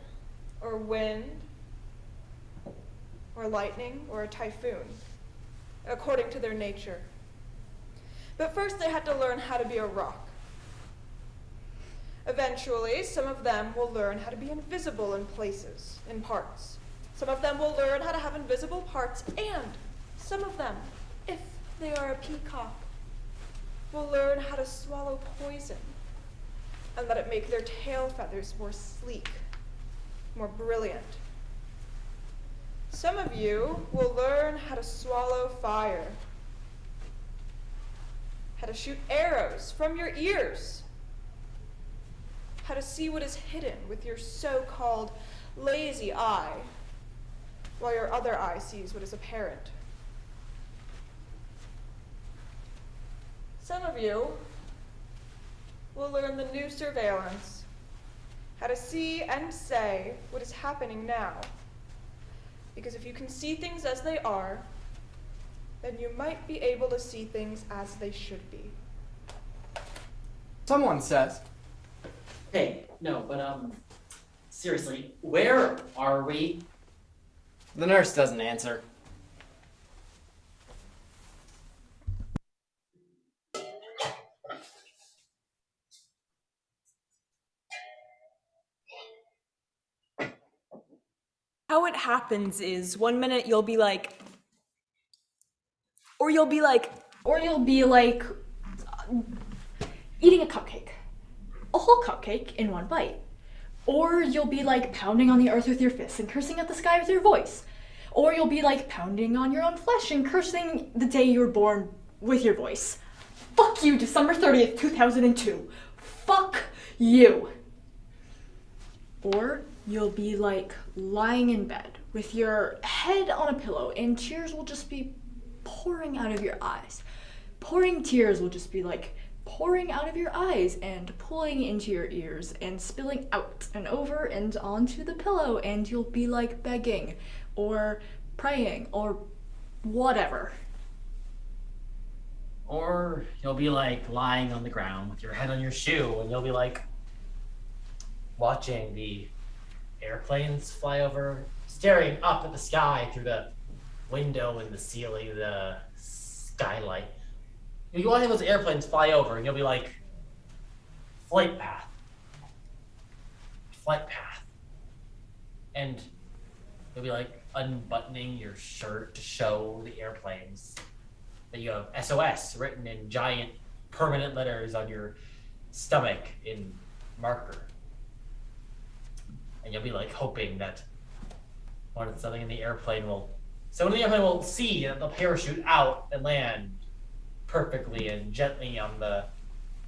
or wind, or lightning, or a typhoon, according to their nature. But first they had to learn how to be a rock. Eventually, some of them will learn how to be invisible in places, in parts. Some of them will learn how to have invisible parts, and some of them, if they are a peacock, will learn how to swallow poison and let it make their tail feathers more sleek, more brilliant. Some of you will learn how to swallow fire, how to shoot arrows from your ears, how to see what is hidden with your so-called lazy eye, while your other eye sees what is apparent. Some of you will learn the new surveillance, how to see and say what is happening now. Because if you can see things as they are, then you might be able to see things as they should be. someone says, Hey, no, but seriously, where are we? the nurse doesn't answer. How it happens is 1 minute you'll be like, or you'll be like, eating a cupcake. A whole cupcake in one bite. Or you'll be like pounding on the earth with your fists and cursing at the sky with your voice. Or you'll be like pounding on your own flesh and cursing the day you were born with your voice. Fuck you, December 30th, 2002. Fuck you. Or you'll be like lying in bed with your head on a pillow and tears will just be pouring out of your eyes. Pouring tears will just be like pouring out of your eyes and pulling into your ears and spilling out and over and onto the pillow, and you'll be like begging or praying or whatever. Or you'll be like lying on the ground with your head on your shoe, and you'll be like, watching the airplanes fly over, staring up at the sky through the window in the ceiling, the skylight. You'll be watching those airplanes fly over, and you'll be like, flight path. And you'll be like unbuttoning your shirt to show the airplanes that you have SOS written in giant permanent letters on your stomach in marker. And you'll be like hoping that something in the airplane will see that they'll parachute out and land perfectly and gently on the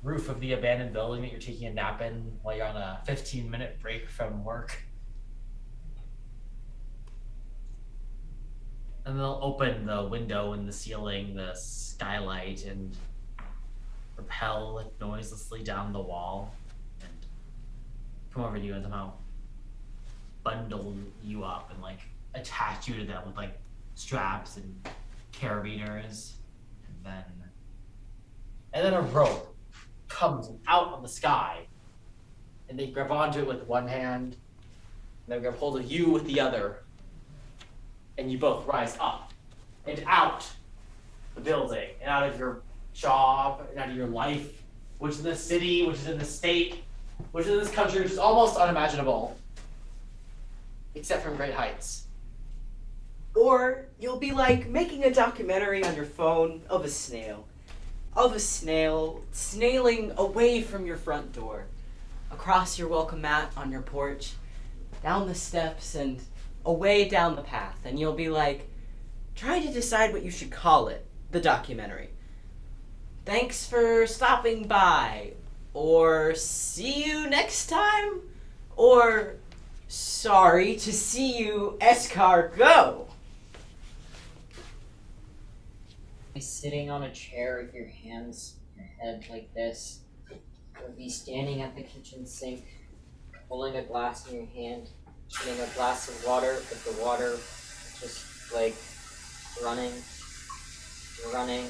roof of the abandoned building that you're taking a nap in while you're on a 15-minute break from work. And they'll open the window in the ceiling, the skylight, and rappel like noiselessly down the wall and come over to you and somehow bundle you up and like attach you to them with like straps and carabiners, and then a rope comes out of the sky and they grab onto it with one hand and they grab hold of you with the other, and you both rise up and out the building and out of your job and out of your life, which is in the city, which is in the state, which is in this country, which is almost unimaginable, except from great heights. Or you'll be like making a documentary on your phone of a snail. Snailing away from your front door, across your welcome mat on your porch, down the steps and away down the path. And you'll be like, trying to decide what you should call it, the documentary. Thanks for stopping by, or see you next time, or sorry to see you escargot. By sitting on a chair with your hands on your head like this, or be standing at the kitchen sink, holding a glass in your hand, getting a glass of water, but the water just like running, and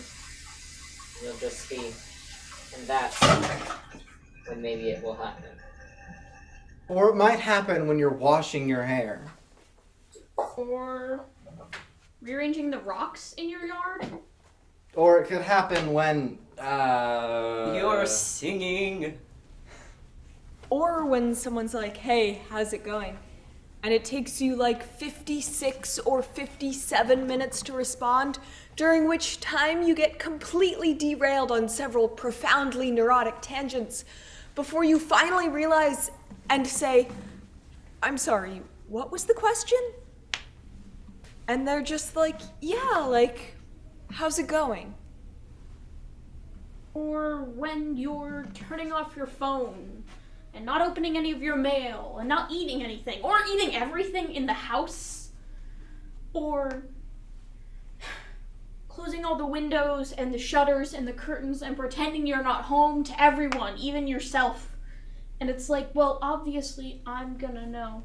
you'll just be, and that's when maybe it will happen. Or it might happen when you're washing your hair. Or rearranging the rocks in your yard. Or it could happen when, You're singing. Or when someone's like, hey, how's it going? And it takes you like 56 or 57 minutes to respond, during which time you get completely derailed on several profoundly neurotic tangents before you finally realize and say, I'm sorry, what was the question? And they're just like, yeah, like, how's it going? Or when you're turning off your phone and not opening any of your mail and not eating anything, or eating everything in the house, or closing all the windows and the shutters and the curtains and pretending you're not home to everyone, even yourself. And it's like, well, obviously I'm gonna know.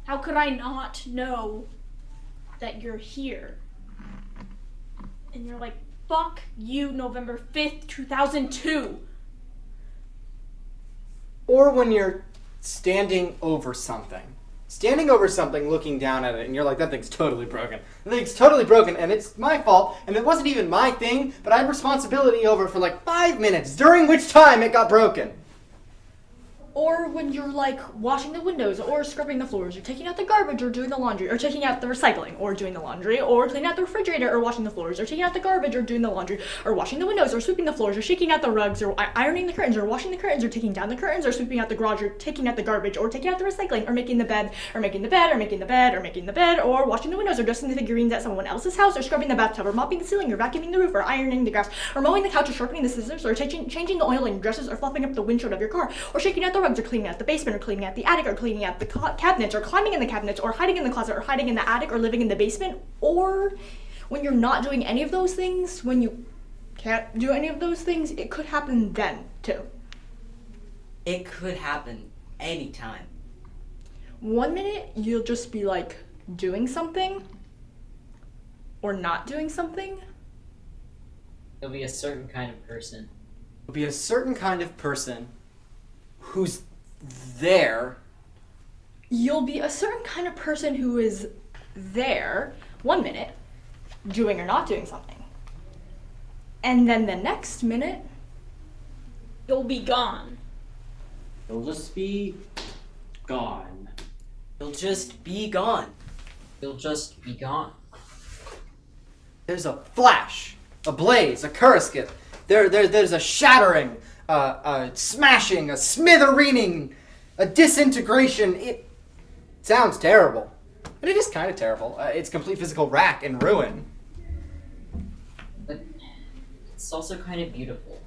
How could I not know that you're here? And you're like, fuck you, November 5th, 2002. Or when you're standing over something, looking down at it, and you're like, that thing's totally broken. The thing's totally broken, and it's my fault, and it wasn't even my thing, but I had responsibility over it for like 5 minutes, during which time it got broken. Or when you're like washing the windows or scrubbing the floors or taking out the garbage or doing the laundry or taking out the recycling or doing the laundry or cleaning out the refrigerator or washing the floors or taking out the garbage or doing the laundry or washing the windows or sweeping the floors or shaking out the rugs or ironing the curtains or washing the curtains or taking down the curtains or sweeping out the garage or taking out the garbage or taking out the recycling or making the bed or making the bed or making the bed or making the bed or washing the windows or dusting the figurines at someone else's house or scrubbing the bathtub or mopping the ceiling or vacuuming the roof or ironing the grass or mowing the couch or sharpening the scissors or changing the oil in your dresses or fluffing up the windshield of your car or shaking out the rugs or cleaning out the basement or cleaning out the attic or cleaning out the cabinets or climbing in the cabinets or hiding in the closet or hiding in the attic or living in the basement. Or when you're not doing any of those things, when you can't do any of those things, it could happen then too. It could happen anytime. 1 minute you'll just be like doing something or not doing something. There'll be a certain kind of person. It'll be a certain kind of person who's there. You'll be a certain kind of person who is there 1 minute, doing or not doing something. And then the next minute, You'll be gone. It'll just be gone. You'll just be gone. You'll just be gone. There's a flash, a blaze, a coruscant. There's a shattering, a smashing, a smithereening, a disintegration. It sounds terrible. And it is kind of terrible. It's complete physical rack and ruin. But it's also kind of beautiful,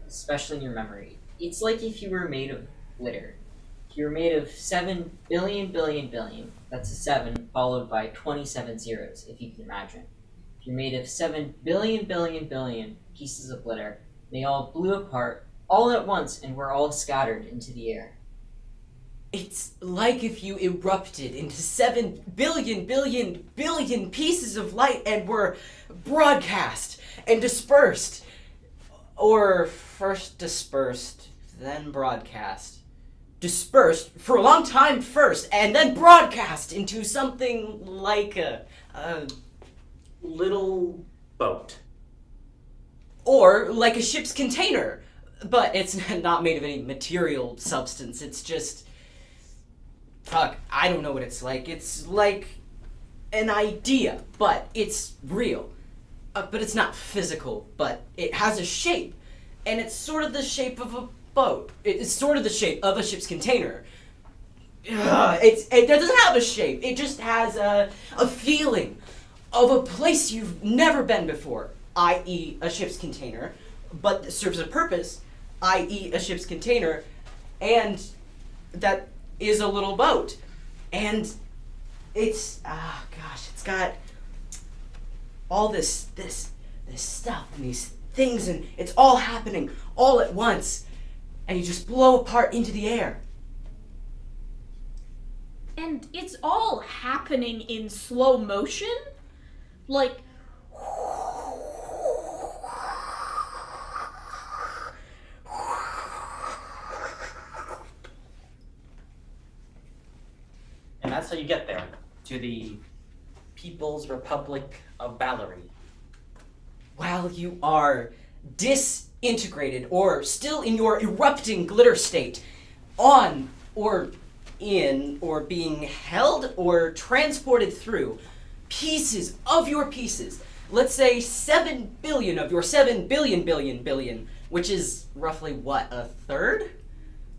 especially in your memory. It's like if you were made of glitter. If you were made of 7 billion billion billion, that's a 7 followed by 27 zeros, if you can imagine. If you're made of 7 billion billion billion pieces of glitter, they all blew apart all at once and were all scattered into the air. It's like if you erupted into 7 billion billion billion pieces of light and were broadcast and dispersed. Or first dispersed, then broadcast. Dispersed for a long time first, and then broadcast into something like a Little boat. or like a ship's container. But it's not made of any material substance, it's just... Fuck, I don't know what it's like. It's like an idea, but it's real. But it's not physical, but it has a shape. And it's sort of the shape of a boat. It's sort of the shape of a ship's container. It doesn't have a shape. It just has a feeling of a place you've never been before, i.e. a ship's container, but it serves a purpose, i.e. a ship's container, and that is a little boat. And it's, it's got all this stuff and these things, and it's all happening all at once, and you just blow apart into the air. And it's all happening in slow motion? Like, And that's how you get there, to the People's Republic of Valerie. While you are disintegrated or still in your erupting glitter state, on or in or being held or transported through pieces of your pieces, let's say 7 billion of your 7 billion billion billion, which is roughly what, a third?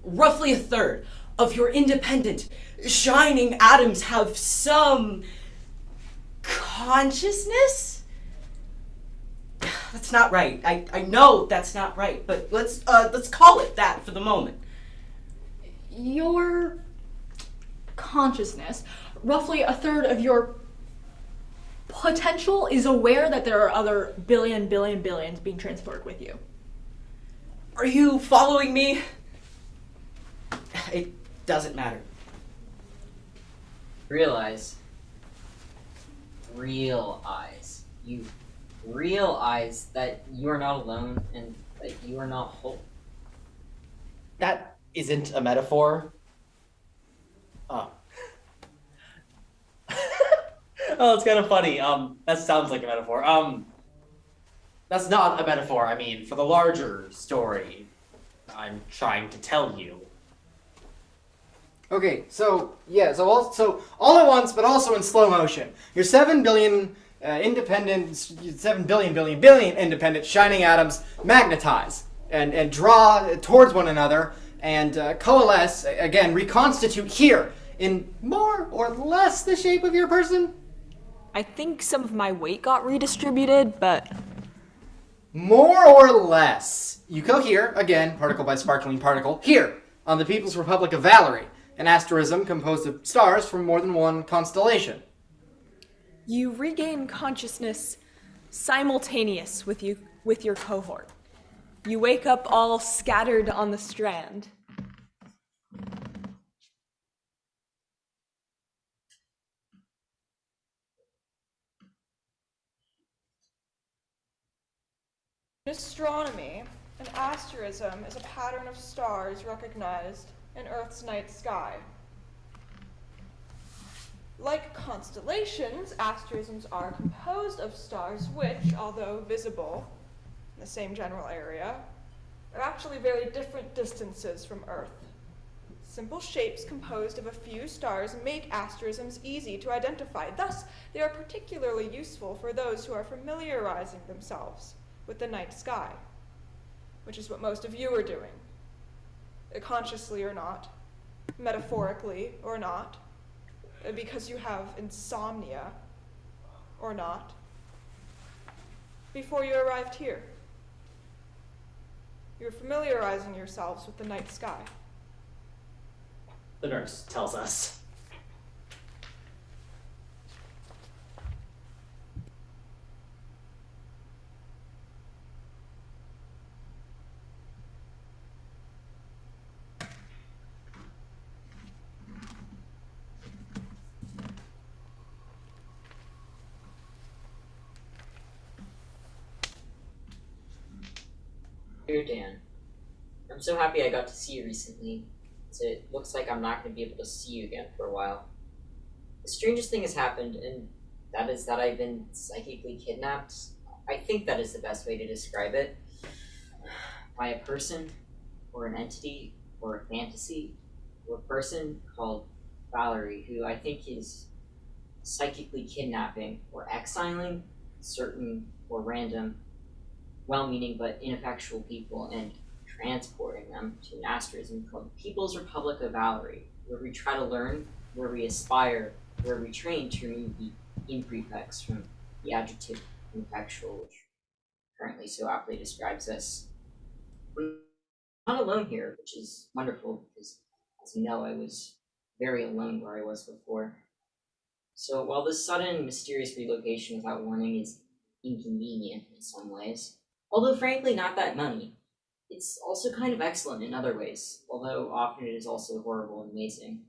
Roughly a third of your independent, shining atoms have some consciousness? That's not right. I know that's not right, but let's call it that for the moment. your consciousness, roughly a third of your potential, is aware that there are other billions being transported with you. Are you following me? It doesn't matter. Realize. You realize that you are not alone and that you are not whole. That isn't a metaphor. Oh. Oh, it's kind of funny. That sounds like a metaphor. That's not a metaphor. I mean, for the larger story, I'm trying to tell you. Okay, so all at once, but also in slow motion. Your 7 billion independent, 7 billion billion billion independent shining atoms magnetize and draw towards one another and coalesce, again, reconstitute here in more or less the shape of your person. I think some of my weight got redistributed, but More or less. You cohere, again, particle by sparkling particle, here on the People's Republic of Valerie, an asterism composed of stars from more than one constellation. you regain consciousness simultaneous with your cohort. You wake up all scattered on the strand. In astronomy, an asterism is a pattern of stars recognized in Earth's night sky. Like constellations, asterisms are composed of stars which, although visible in the same general area, are actually very different distances from Earth. Simple shapes composed of a few stars make asterisms easy to identify. Thus, they are particularly useful for those who are familiarizing themselves with the night sky, which is what most of you are doing, consciously or not, metaphorically or not, because you have insomnia or not, before you arrived here. You're familiarizing yourselves with the night sky. The nurse tells us. Dear Dan, I'm so happy I got to see you recently, as it looks like I'm not going to be able to see you again for a while. The strangest thing has happened, and that is that I've been psychically kidnapped. I think that is the best way to describe it. By a person, or an entity, or a fantasy, or a person called Valerie, who I think is psychically kidnapping or exiling certain or random, well-meaning but ineffectual people and transporting them to an asterism called the People's Republic of Valerie, where we try to learn, where we aspire, where we train to remove the imprefix from the adjective ineffectual, which currently so aptly describes us. We're not alone here, which is wonderful because, as you know, I was very alone where I was before. So while this sudden, mysterious relocation without warning is inconvenient in some ways, although frankly not that money, it's also kind of excellent in other ways, although often it is also horrible and amazing.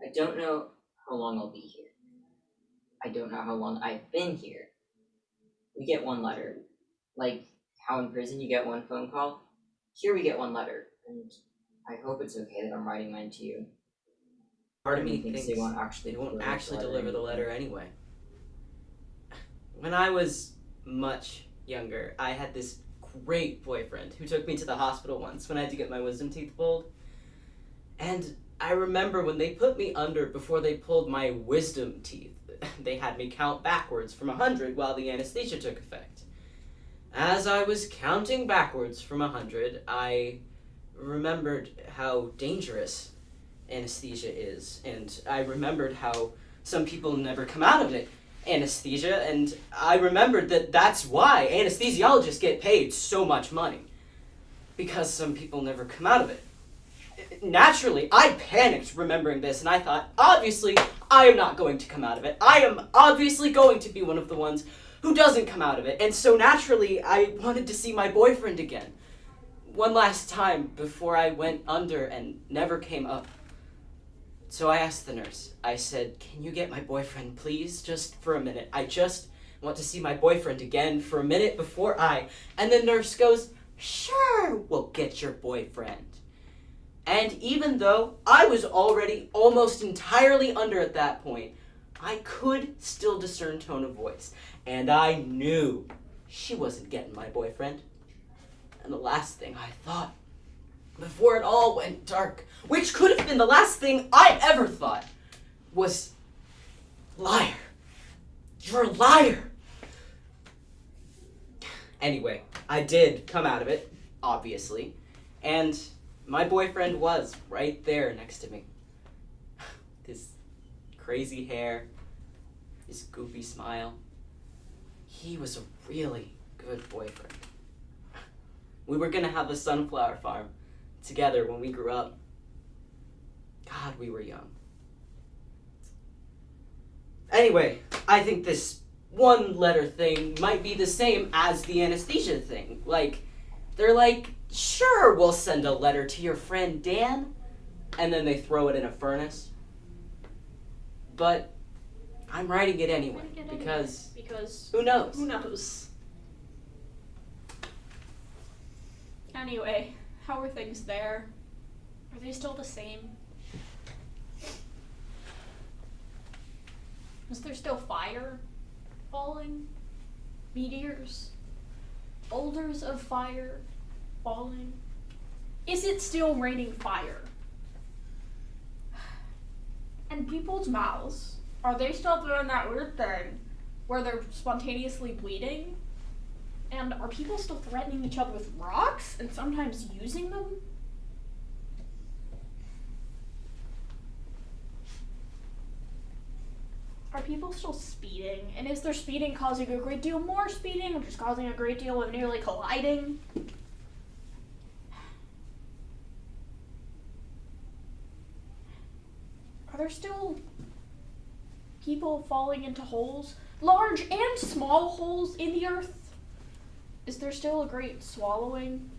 I don't know how long I'll be here. I don't know how long I've been here. We get one letter. Like how in prison you get one phone call, here we get one letter, and I hope it's okay that I'm writing mine to you. Part of me thinks they won't actually deliver the letter anyway. When I was much younger, I had this great boyfriend who took me to the hospital once when I had to get my wisdom teeth pulled. And I remember when they put me under before they pulled my wisdom teeth, they had me count backwards from 100 while the anesthesia took effect. As I was counting backwards from 100, I remembered how dangerous anesthesia is, and I remembered how some people never come out of it. Anesthesia, and I remembered that that's why anesthesiologists get paid so much money, because some people never come out of it. Naturally, I panicked remembering this, and I thought, obviously, I am not going to come out of it. I am obviously going to be one of the ones who doesn't come out of it, and so naturally, I wanted to see my boyfriend again. One last time before I went under and never came up. So I asked the nurse, I said, can you get my boyfriend, please, just for a minute? I just want to see my boyfriend again for a minute before And the nurse goes, sure, we'll get your boyfriend. And even though I was already almost entirely under at that point, I could still discern tone of voice. And I knew she wasn't getting my boyfriend. And the last thing I thought, before it all went dark, which could have been the last thing I ever thought, was, liar. You're a liar. Anyway, I did come out of it, obviously, and my boyfriend was right there next to me. His crazy hair, his goofy smile. He was a really good boyfriend. We were gonna have a sunflower farm together when we grew up. God, we were young. Anyway, I think this one letter thing might be the same as the anesthesia thing. Like, they're like, sure, we'll send a letter to your friend Dan, and then they throw it in a furnace. But I'm writing it anyway, because who knows? Who knows? Anyway, How are things there? Are they still the same? Is there still fire falling? Meteors? Boulders of fire falling? Is it still raining fire? And people's mouths, are they still doing that weird thing where they're spontaneously bleeding? And are people still threatening each other with rocks and sometimes using them? Are people still speeding? And is their speeding causing a great deal more speeding or just causing a great deal of nearly colliding? Are there still people falling into holes? Large and small holes in the earth? Is there still a great swallowing?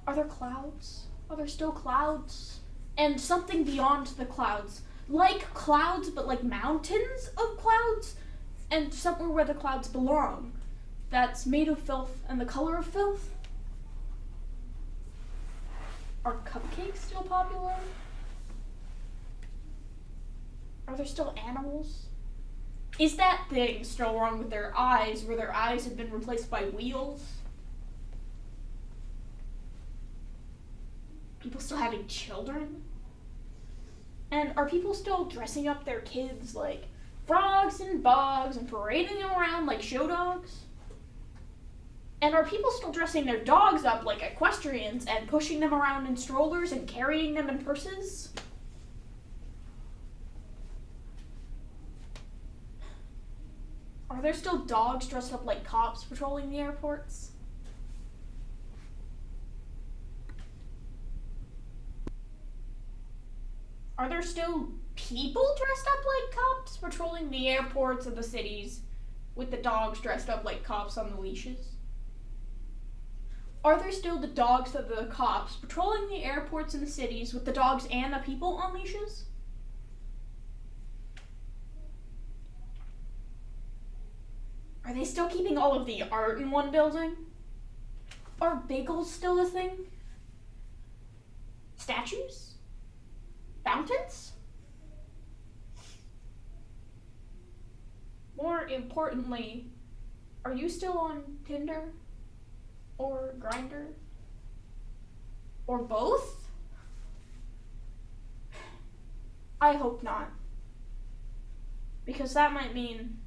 Are there clouds? Are there still clouds? And something beyond the clouds? Like clouds, but like mountains of clouds? And somewhere where the clouds belong. That's made of filth and the color of filth? Are cupcakes still popular? Are there still animals? Is that thing still wrong with their eyes, where their eyes have been replaced by wheels? People still having children? And are people still dressing up their kids like frogs and bugs and parading them around like show dogs? And are people still dressing their dogs up like equestrians and pushing them around in strollers and carrying them in purses? Are there still dogs dressed up like cops patrolling the airports? Are there still people dressed up like cops patrolling the airports of the cities with the dogs dressed up like cops on the leashes? Are there still the dogs of the cops patrolling the airports in the cities with the dogs and the people on leashes? Are they still keeping all of the art in one building? Are bagels still a thing? Statues? Fountains? More importantly, are you still on Tinder? Or Grindr? Or both? I hope not. Because that might mean,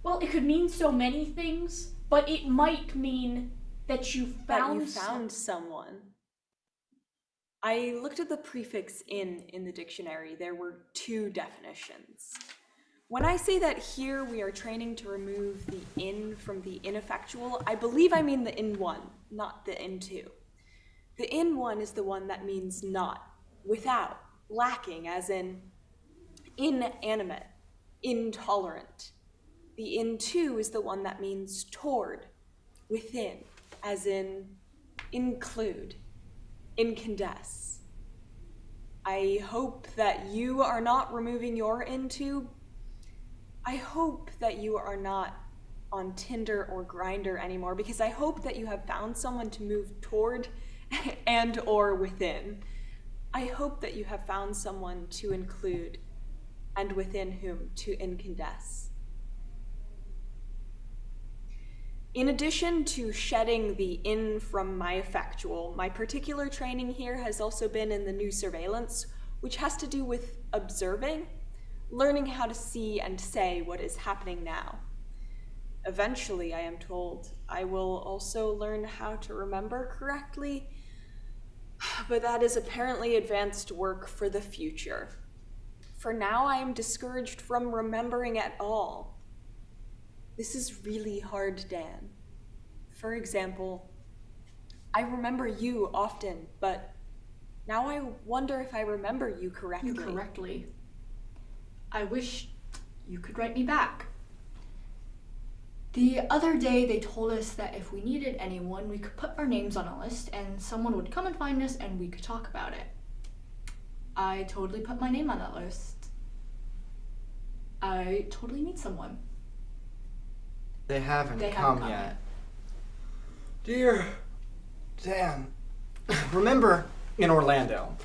well, it could mean so many things, but it might mean that you found someone. I looked at the prefix in the dictionary. There were two definitions. When I say that here we are training to remove the in from the ineffectual, I believe I mean the in one, not the in two. The in one is the one that means not, without, lacking, as in inanimate, intolerant. The in two is the one that means toward, within, as in include, incandesce. I hope that you are not removing your into. I hope that you are not on Tinder or Grindr anymore, because I hope that you have found someone to move toward and or within. I hope that you have found someone to include and within whom to incandesce. In addition to shedding the in from my effectual, my particular training here has also been in the new surveillance, which has to do with observing, learning how to see and say what is happening now. Eventually, I am told, I will also learn how to remember correctly, but that is apparently advanced work for the future. For now, I am discouraged from remembering at all. This is really hard, Dan. For example, I remember you often, but now I wonder if I remember you correctly. I wish you could write me back. The other day they told us that if we needed anyone, we could put our names on a list and someone would come and find us and we could talk about it. I totally put my name on that list. I totally need someone. They haven't come yet. Dear Dan, remember in Orlando,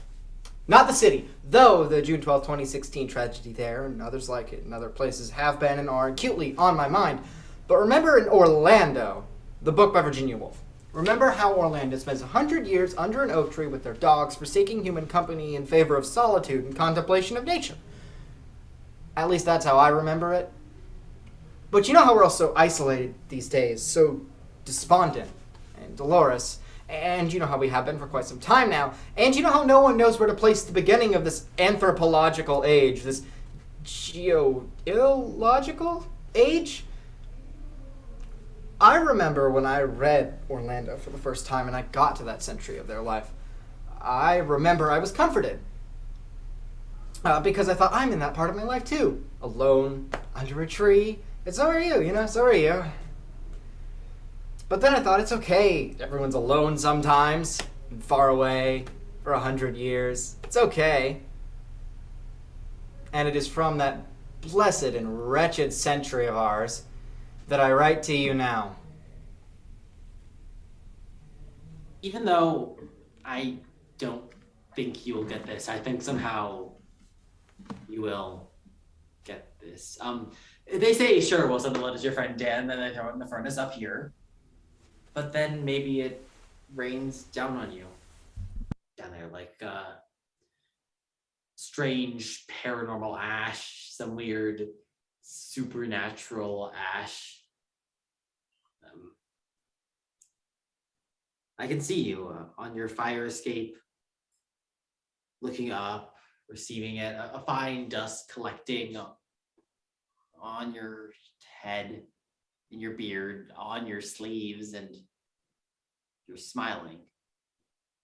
not the city, though the June 12, 2016 tragedy there and others like it and other places have been and are acutely on my mind, but remember in Orlando, the book by Virginia Woolf. Remember how Orlando spends 100 years under an oak tree with their dogs, forsaking human company in favor of solitude and contemplation of nature. At least that's how I remember it. But you know how we're all so isolated these days, so despondent and dolorous, and you know how we have been for quite some time now, and you know how no one knows where to place the beginning of this anthropological age, this geological age? I remember when I read Orlando for the first time and I got to that century of their life. I remember I was comforted. Because I thought, I'm in that part of my life too. Alone, under a tree. And so are you, so are you. But then I thought, it's okay. Everyone's alone sometimes. And far away for 100 years. It's okay. And it is from that blessed and wretched century of ours that I write to you now. Even though I don't think you will get this, I think somehow you will get this. They say, sure, we'll send the letter to your friend Dan, then they throw it in the furnace up here. But then maybe it rains down on you. Down there, like strange paranormal ash, some weird supernatural ash. I can see you on your fire escape, looking up, receiving it, a fine dust collecting on your head, in your beard, on your sleeves, and you're smiling.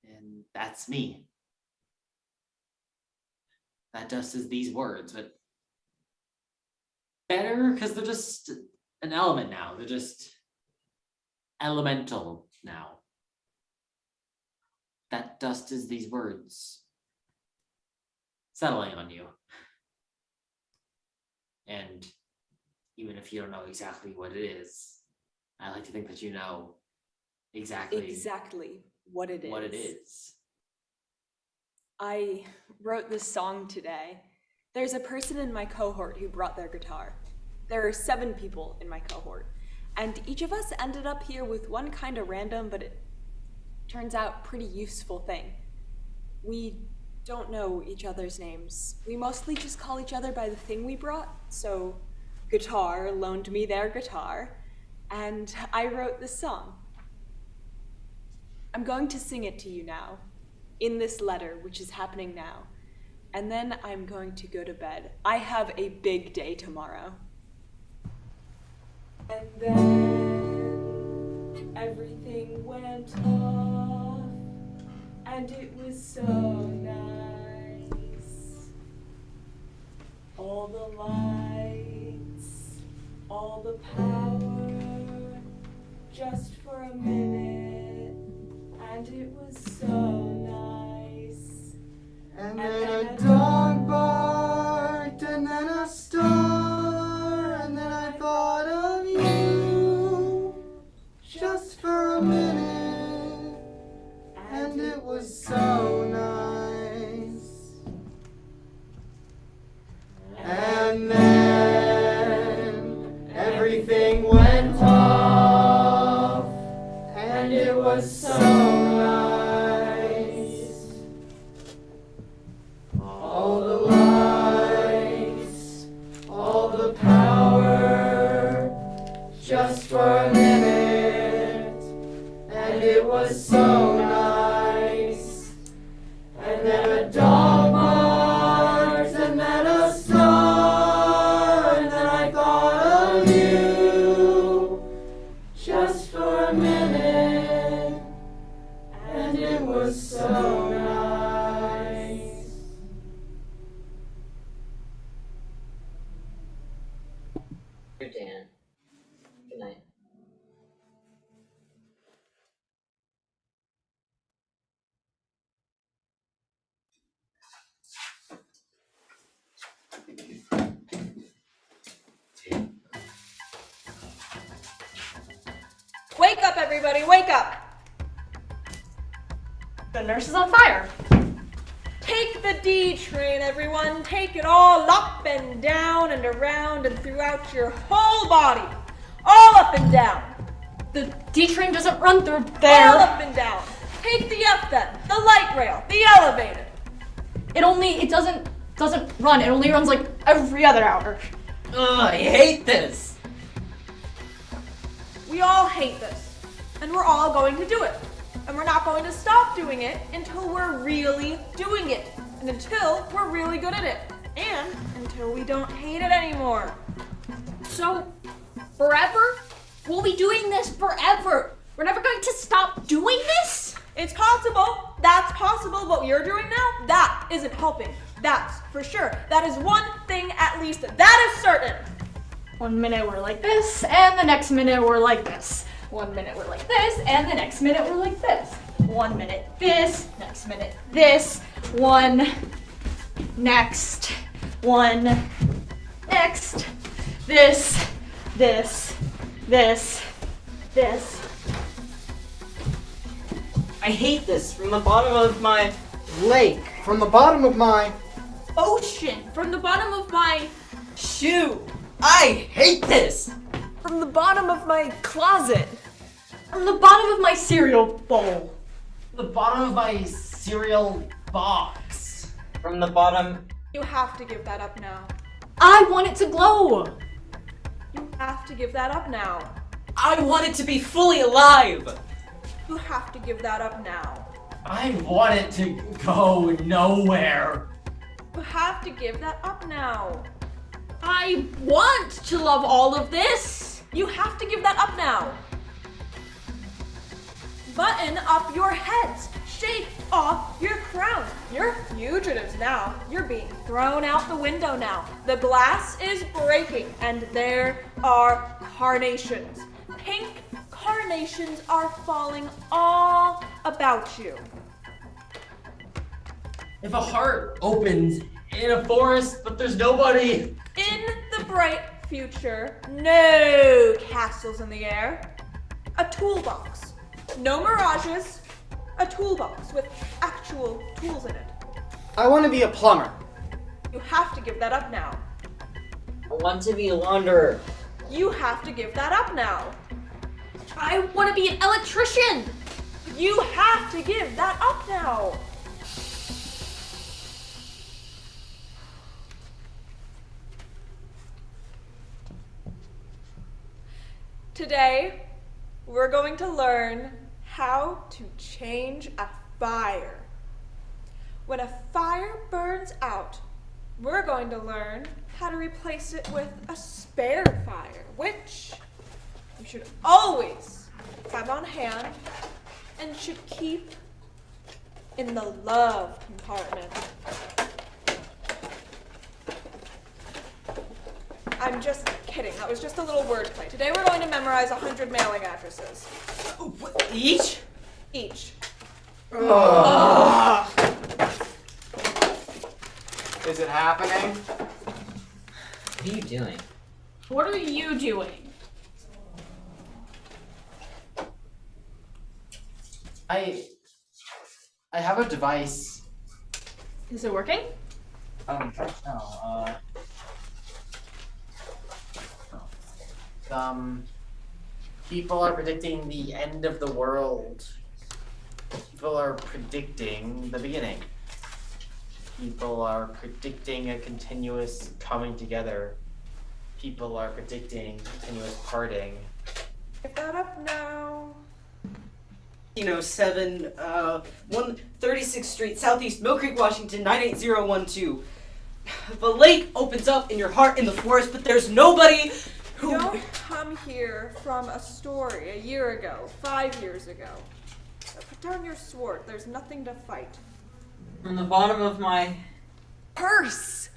And that's me. That dust is these words, but better because they're just an element now. They're just elemental now. That dust is these words settling on you. And even if you don't know exactly what it is, I like to think that you know exactly what it is. What it is. I wrote this song today. There's a person in my cohort who brought their guitar. There are 7 people in my cohort, and each of us ended up here with one kind of random, but it turns out pretty useful thing. We don't know each other's names. We mostly just call each other by the thing we brought. So guitar loaned me their guitar, and I wrote this song. I'm going to sing it to you now, in this letter, which is happening now. And then I'm going to go to bed. I have a big day tomorrow. And then everything went off, and it was so nice. All the lights, all the power, just for a minute, and it was so nice. And then a dog barked, and then a star, and then I thought of you, just for a minute, and it was so nice. And then everything went off, and it was so nice. everybody, wake up! The nurse is on fire. Take the D train, everyone. Take it all up and down and around and throughout your whole body. All up and down. The D train doesn't run through All there. up and down. Take the F then, the light rail, the elevated. It doesn't run. It only runs like every other hour. Ugh, I hate this. We all hate this, and we're all going to do it. And we're not going to stop doing it until we're really doing it, and until we're really good at it, and until we don't hate it anymore. So, forever? We'll be doing this forever. We're never going to stop doing this? It's possible. That's possible. What you're doing now, that isn't helping. That's for sure. That is one thing at least. That is certain. 1 minute we're like this, and the next minute we're like this. 1 minute we're like this, and the next minute we're like this. 1 minute this, next minute this. One, next, one, next, this, this, this, this. I hate this from the bottom of my Lake from the bottom of my. Ocean from the bottom of my shoe. I hate this. From the bottom of my closet. From the bottom of my cereal bowl. The bottom of my cereal box. From the bottom. You have to give that up now. I want it to glow. You have to give that up now. I want it to be fully alive. You have to give that up now. I want it to go nowhere. You have to give that up now. I want to love all of this. You have to give that up now. Button up your heads. Shake off your crowns. You're fugitives now. You're being thrown out the window now. The glass is breaking, and there are carnations. Pink carnations are falling all about you. If a heart opens in a forest, but there's nobody. In the bright future, no castles in the air. A toolbox. No mirages. A toolbox with actual tools in it. I want to be a plumber. You have to give that up now. I want to be a launderer. You have to give that up now. I want to be an electrician. You have to give that up now. Today, we're going to learn how to change a fire. When a fire burns out, we're going to learn how to replace it with a spare fire, which you should always have on hand and should keep in the love compartment. I'm just kidding. That was just a little wordplay. Today we're going to memorize 100 mailing addresses. Each? Each. Is it happening? What are you doing? What are you doing? I have a device. Is it working? No. People are predicting the end of the world. People are predicting the beginning. People are predicting a continuous coming together. People are predicting continuous parting. Give that up now. 1907, 136th Street, Southeast Mill Creek, Washington, 98012. The lake opens up in your heart in the forest, but there's nobody who... Don't come here from a story a year ago, 5 years ago. Put down your sword. There's nothing to fight. From the bottom of my... Purse!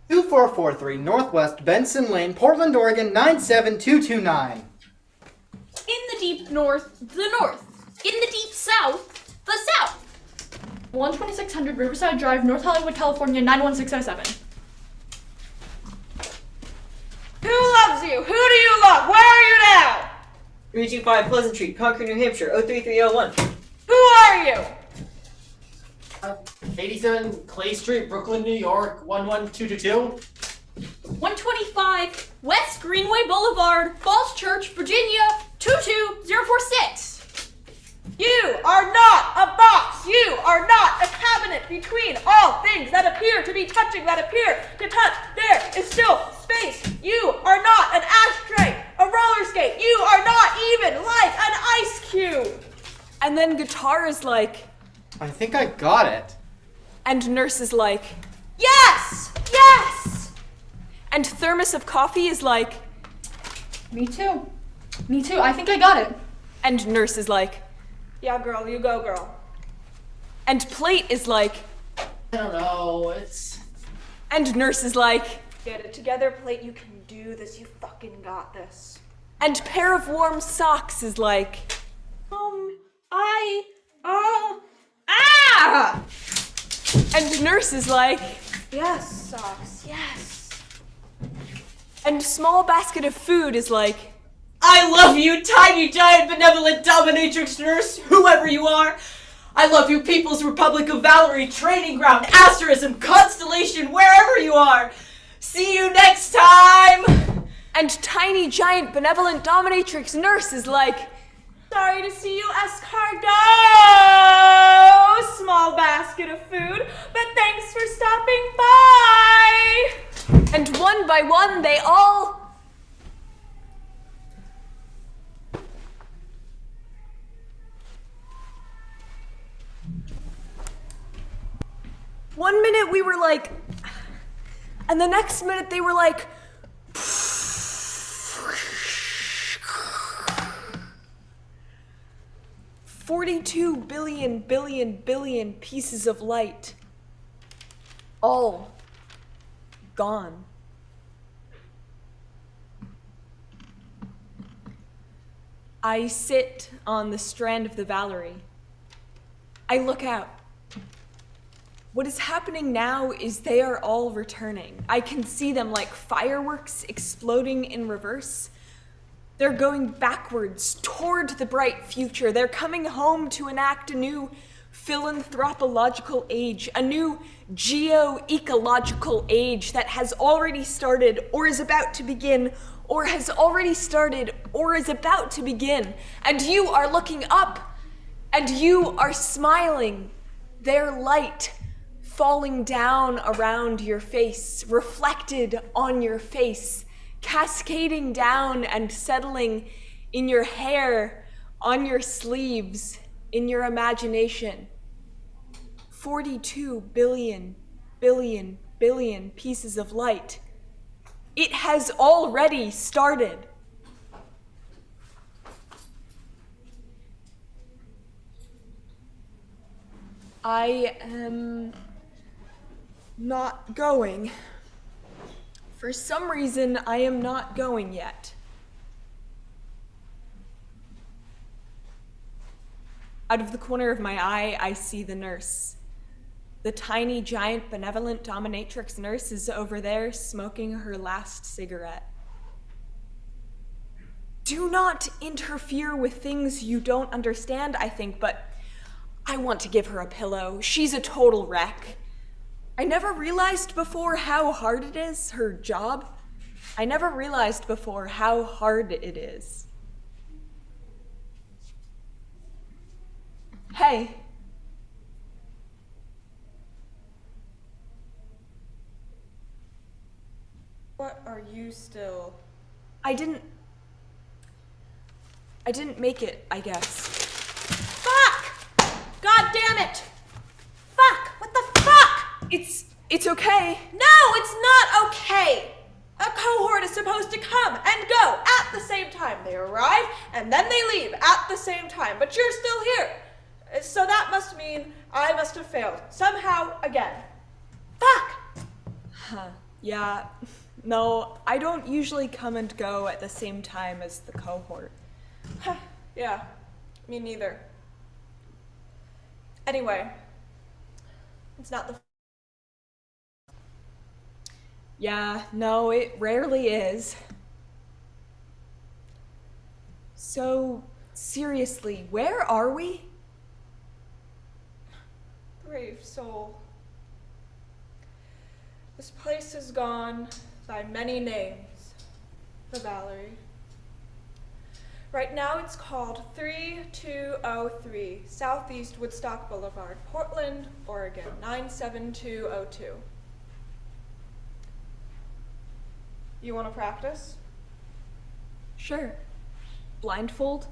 2443 Northwest Benson Lane, Portland, Oregon 97229. In the deep north, the north. In the deep south, the south. 12600 Riverside Drive, North Hollywood, California 91607. Who loves you? Who do you love? Where are you now? 325 Pleasant Street, Concord, New Hampshire, 03301. Who are you? 87 Clay Street, Brooklyn, New York, 11222. 125 West Greenway Boulevard, Falls Church, Virginia, 22046. You are not a box. You are not a cabinet between all things that appear to be touching, that appear to touch. There is still space. You are not an ashtray, a roller skate. You are not even like an ice cube. And then guitar is like, I think I got it. and nurse is like, Yes! Yes! and thermos of coffee is like, Me too. Me too. I think I got it. and nurse is like, Yeah, girl, you go, girl. and plate is like, I don't know, it's... and nurse is like, Get it together, plate. You can do this. You fucking got this. and pair of warm socks is like, and nurse is like, Yes, socks. Yes. and small basket of food is like, I love you, tiny, giant, benevolent dominatrix nurse, whoever you are. I love you, People's Republic of Valerie, training ground, asterism, constellation, wherever you are. See you next time. and tiny giant benevolent dominatrix nurse is like, Sorry to see you, escargot. Small basket of food, but thanks for stopping by. and one by one they all, one minute we were like, and the next minute they were like, 42 billion pieces of light. All gone. I sit on the strand of the Valerie. I look out. What is happening now is they are all returning. I can see them like fireworks exploding in reverse. They're going backwards toward the bright future. They're coming home to enact a new philanthropological age, a new geo-ecological age that has already started or is about to begin, or has already started or is about to begin. And you are looking up and you are smiling. Their light falling down around your face, reflected on your face, cascading down and settling in your hair, on your sleeves, in your imagination. 42 billion pieces of light. It has already started. I am not going. For some reason, I am not going yet. Out of the corner of my eye, I see the nurse. The tiny, giant, benevolent dominatrix nurse is over there smoking her last cigarette. Do not interfere with things you don't understand, I think, but I want to give her a pillow. She's a total wreck. I never realized before how hard it is, her job. I never realized before how hard it is. Hey. What are you still? I didn't make it, I guess. Fuck! God damn it! Fuck! What the fuck? It's okay. No, it's not okay! A cohort is supposed to come and go at the same time. They arrive and then they leave at the same time, but you're still here. So that must mean I must have failed. Somehow again. Fuck! Huh. Yeah. No, I don't usually come and go at the same time as the cohort. Yeah, me neither. Anyway, it's not the. Yeah, no, it rarely is. So, seriously, where are we? Brave soul. This place has gone by many names, the Valerie. Right now it's called 3203 Southeast Woodstock Boulevard, Portland, Oregon, 97202. You want to practice? Sure. Blindfold?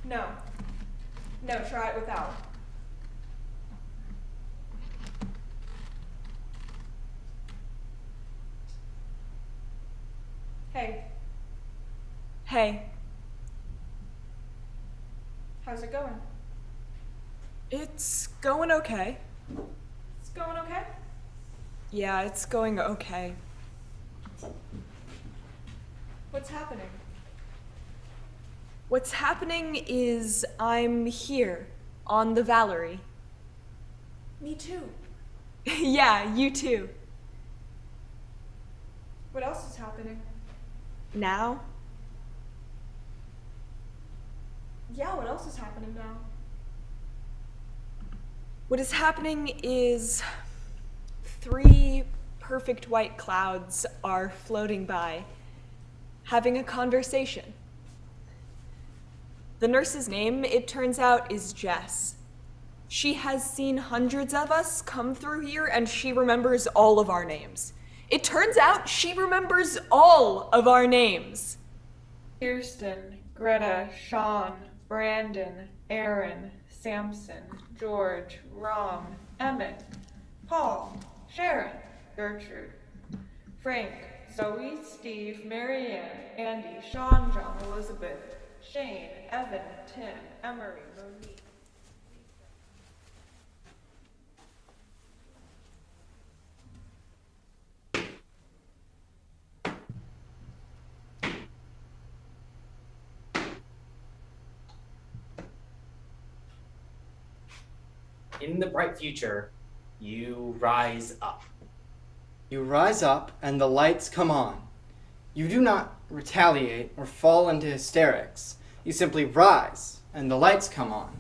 No. No, try it without. Hey, Hey, how's it going? it's going okay. It's going okay? Yeah, it's going okay. What's happening? What's happening is I'm here on the Valerie. Me too. Yeah, you too. What else is happening? Now? Yeah, what else is happening now? What is happening is 3 perfect white clouds are floating by, having a conversation. The nurse's name, it turns out, is Jess. She has seen hundreds of us come through here, and she remembers all of our names. It turns out she remembers all of our names. Kirsten, Greta, Sean, Brandon, Aaron, Samson, George, Rom, Emmett, Paul, Sharon, Gertrude, Frank, Zoe, Steve, Marianne, Andy, Sean, John, Elizabeth, Shane, Evan, Tim, Emery, Monique. In the bright future, you rise up. You rise up and the lights come on. You do not retaliate or fall into hysterics. You simply rise and the lights come on.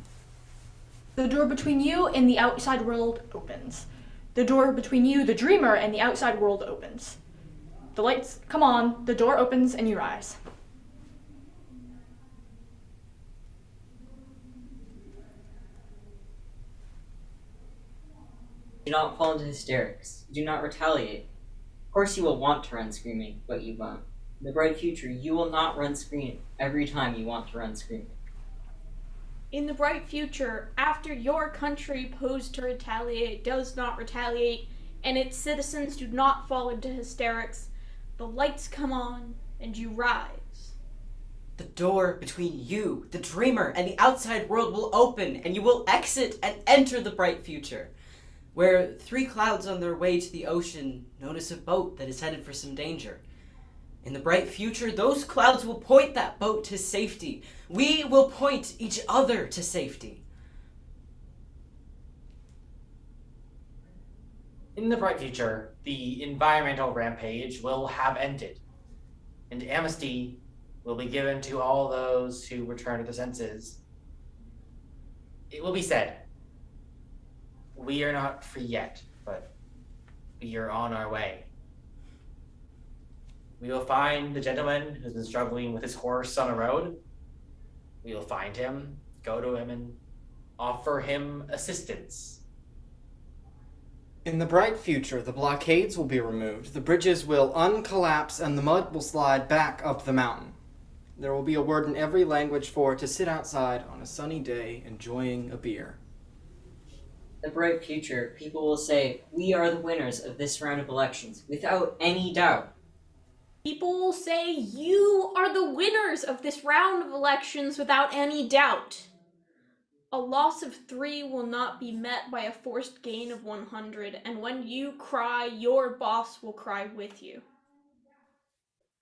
The door between you and the outside world opens. The door between you, the dreamer, and the outside world opens. The lights come on, the door opens, and you rise. Do not fall into hysterics. Do not retaliate. Of course you will want to run screaming, but you won't. In the bright future, you will not run screaming every time you want to run screaming. In the bright future, after your country posed to retaliate does not retaliate, and its citizens do not fall into hysterics, the lights come on and you rise. The door between you, the dreamer, and the outside world will open, and you will exit and enter the bright future, where 3 clouds on their way to the ocean notice a boat that is headed for some danger. In the bright future, those clouds will point that boat to safety. We will point each other to safety. In the bright future, the environmental rampage will have ended, and amnesty will be given to all those who return to their senses. It will be said, we are not free yet, but we are on our way. We will find the gentleman who's been struggling with his horse on a road. We will find him, go to him, and offer him assistance. In the bright future, the blockades will be removed, the bridges will uncollapse, and the mud will slide back up the mountain. There will be a word in every language for to sit outside on a sunny day enjoying a beer. In the bright future, people will say, we are the winners of this round of elections, without any doubt. People will say, you are the winners of this round of elections without any doubt. A loss of 3 will not be met by a forced gain of 100, and when you cry, your boss will cry with you.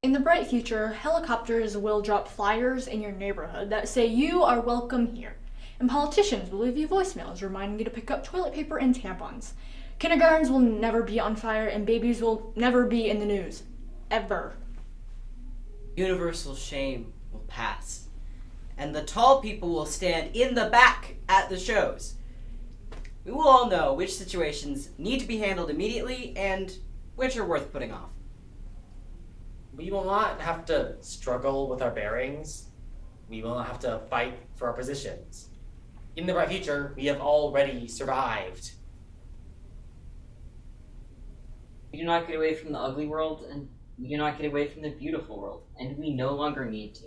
In the bright future, helicopters will drop flyers in your neighborhood that say you are welcome here. And politicians will leave you voicemails reminding you to pick up toilet paper and tampons. Kindergartens will never be on fire, and babies will never be in the news. Ever. Universal shame will pass, and the tall people will stand in the back at the shows. We will all know which situations need to be handled immediately and which are worth putting off. We will not have to struggle with our bearings. We will not have to fight for our positions. In the bright future, we have already survived. We do not get away from the ugly world, and we do not get away from the beautiful world, and we no longer need to.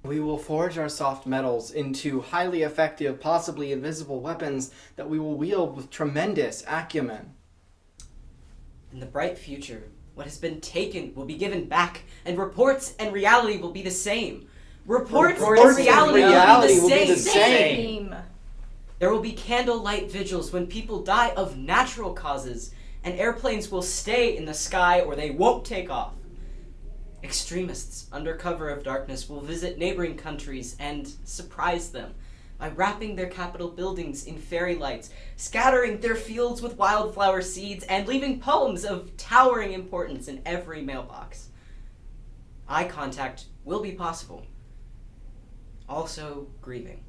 We will forge our soft metals into highly effective, possibly invisible weapons that we will wield with tremendous acumen. In the bright future, what has been taken will be given back, and reports and reality will be the same. Reports and reality will be the same. There will be candlelight vigils when people die of natural causes, and airplanes will stay in the sky or they won't take off. Extremists, under cover of darkness, will visit neighboring countries and surprise them by wrapping their capital buildings in fairy lights, scattering their fields with wildflower seeds, and leaving poems of towering importance in every mailbox. Eye contact will be possible. Also, grieving.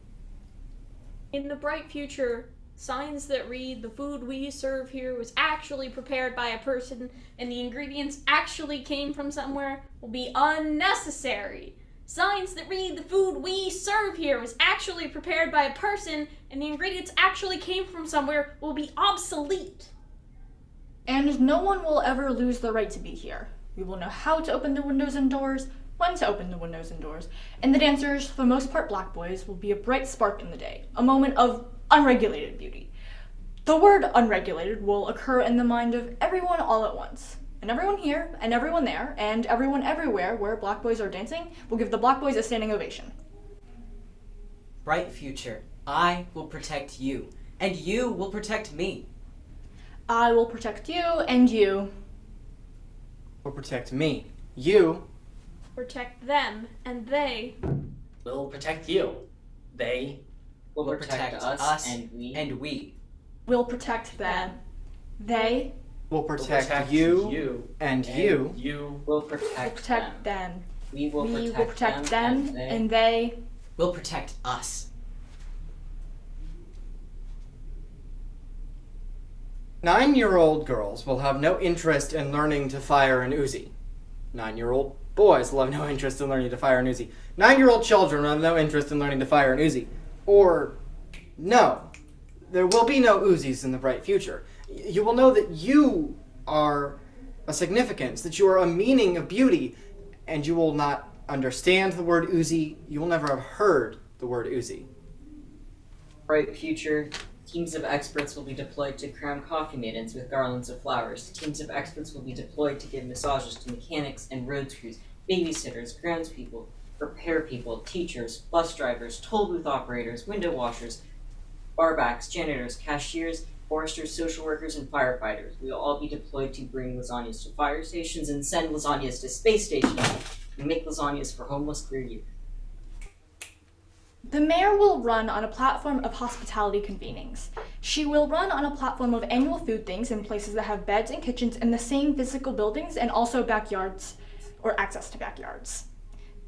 In the bright future, signs that read, "The food we serve here was actually prepared by a person and the ingredients actually came from somewhere," will be unnecessary. Signs that read, "The food we serve here was actually prepared by a person and the ingredients actually came from somewhere," will be obsolete. And no one will ever lose the right to be here. We will know how to open the windows and doors, when to open the windows and doors, and the dancers, for the most part black boys, will be a bright spark in the day, a moment of unregulated beauty. The word unregulated will occur in the mind of everyone all at once. And everyone here, and everyone there, and everyone everywhere where black boys are dancing will give the black boys a standing ovation. Bright future, I will protect you, and you will protect me. I will protect you, and you Will protect me. You Protect them, and they We'll protect you. They Will protect us, and we. will protect them. They will protect you, and you You Will will protect protect them. them. We will We protect, will protect them, and they Will protect us. 9-year-old girls will have no interest in learning to fire an Uzi. 9-year-old boys will have no interest in learning to fire an Uzi. 9-year-old children will have no interest in learning to fire an Uzi. Or, no, there will be no Uzis in the bright future. You will know that you are a significance, that you are a meaning of beauty, and you will not understand the word Uzi. You will never have heard the word Uzi. Bright future. Teams of experts will be deployed to crown coffee maidens with garlands of flowers. Teams of experts will be deployed to give massages to mechanics and road crews, babysitters, groundspeople, repair people, teachers, bus drivers, toll booth operators, window washers, barbacks, janitors, cashiers, foresters, social workers, and firefighters. We will all be deployed to bring lasagnas to fire stations and send lasagnas to space stations and make lasagnas for homeless queer youth. The mayor will run on a platform of hospitality convenings. She will run on a platform of annual food things in places that have beds and kitchens in the same physical buildings and also backyards or access to backyards.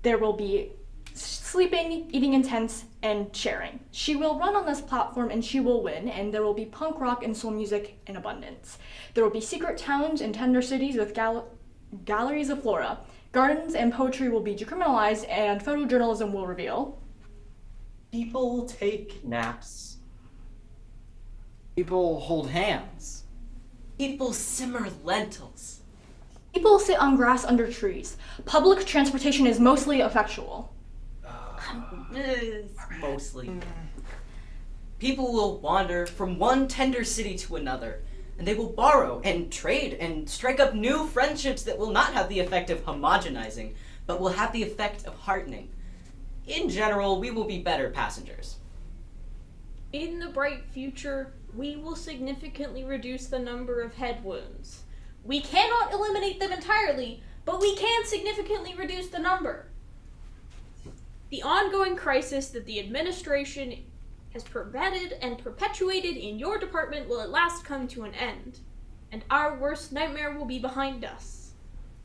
There will be sleeping, eating in tents, and sharing. She will run on this platform and she will win, and there will be punk rock and soul music in abundance. There will be secret towns and tender cities with galleries of flora. Gardens and poetry will be decriminalized, and photojournalism will reveal. People take naps. People hold hands. People simmer lentils. People sit on grass under trees. Public transportation is mostly effectual. Mostly. People will wander from one tender city to another, and they will borrow and trade and strike up new friendships that will not have the effect of homogenizing, but will have the effect of heartening. In general, we will be better passengers. In the bright future, we will significantly reduce the number of head wounds. We cannot eliminate them entirely, but we can significantly reduce the number. The ongoing crisis that the administration has prevented and perpetuated in your department will at last come to an end. And our worst nightmare will be behind us.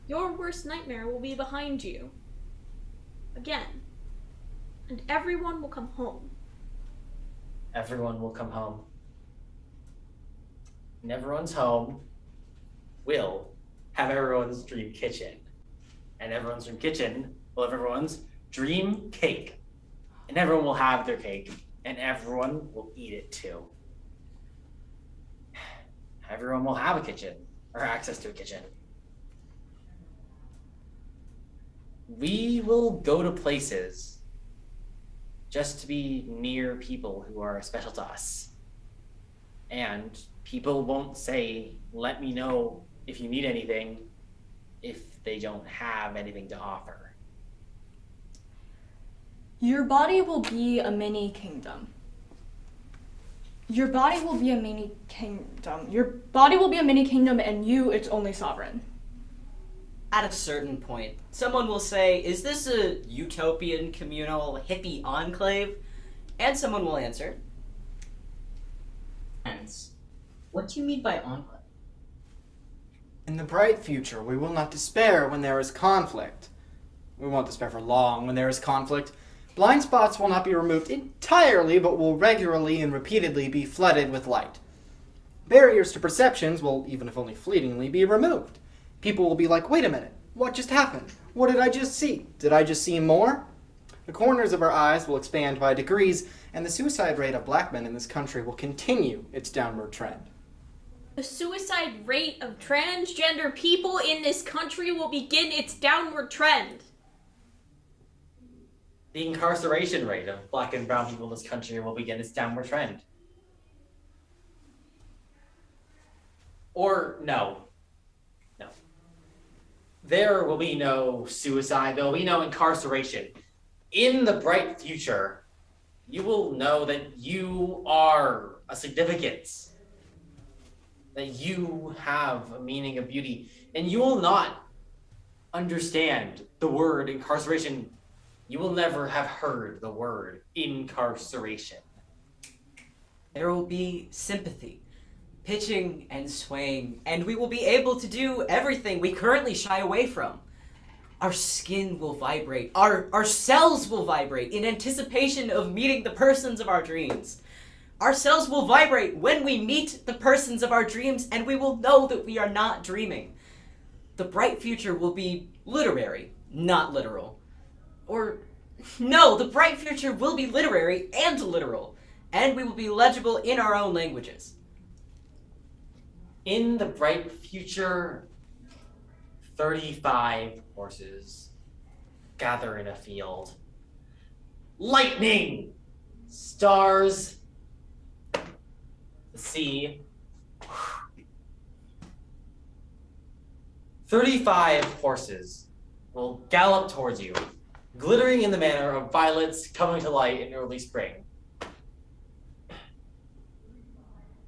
Your worst nightmare will be behind you. Again. And everyone will come home. Everyone will come home. And everyone's home will have everyone's dream kitchen. And everyone's dream kitchen will have everyone's dream cake. And everyone will have their cake. And everyone will eat it too. Everyone will have a kitchen, or access to a kitchen. We will go to places just to be near people who are special to us. And people won't say, let me know if you need anything, if they don't have anything to offer. Your body will be a mini kingdom. Your body will be a mini kingdom. Your body will be a mini kingdom and you its only sovereign. At a certain point, someone will say, is this a utopian, communal, hippie enclave? And someone will answer, Hence, what do you mean by enclave? In the bright future, we will not despair when there is conflict. We won't despair for long when there is conflict. Blind spots will not be removed entirely, but will regularly and repeatedly be flooded with light. Barriers to perceptions will, even if only fleetingly, be removed. People will be like, wait a minute, what just happened? What did I just see? Did I just see more? The corners of our eyes will expand by degrees, and the suicide rate of black men in this country will continue its downward trend. The suicide rate of transgender people in this country will begin its downward trend. The incarceration rate of black and brown people in this country will begin its downward trend. Or no. There will be no suicide, there will be no incarceration. In the bright future, you will know that you are a significance, that you have a meaning of beauty, and you will not understand the word incarceration. You will never have heard the word incarceration. there will be sympathy, pitching and swaying, and we will be able to do everything we currently shy away from. Our skin will vibrate, our cells will vibrate in anticipation of meeting the persons of our dreams. Our cells will vibrate when we meet the persons of our dreams, and we will know that we are not dreaming. The bright future will be literary, not literal. Or, no, the bright future will be literary and literal, and we will be legible in our own languages. In the bright future, 35 horses gather in a field. Lightning! Stars! The sea. 35 horses will gallop towards you, glittering in the manner of violets coming to light in early spring.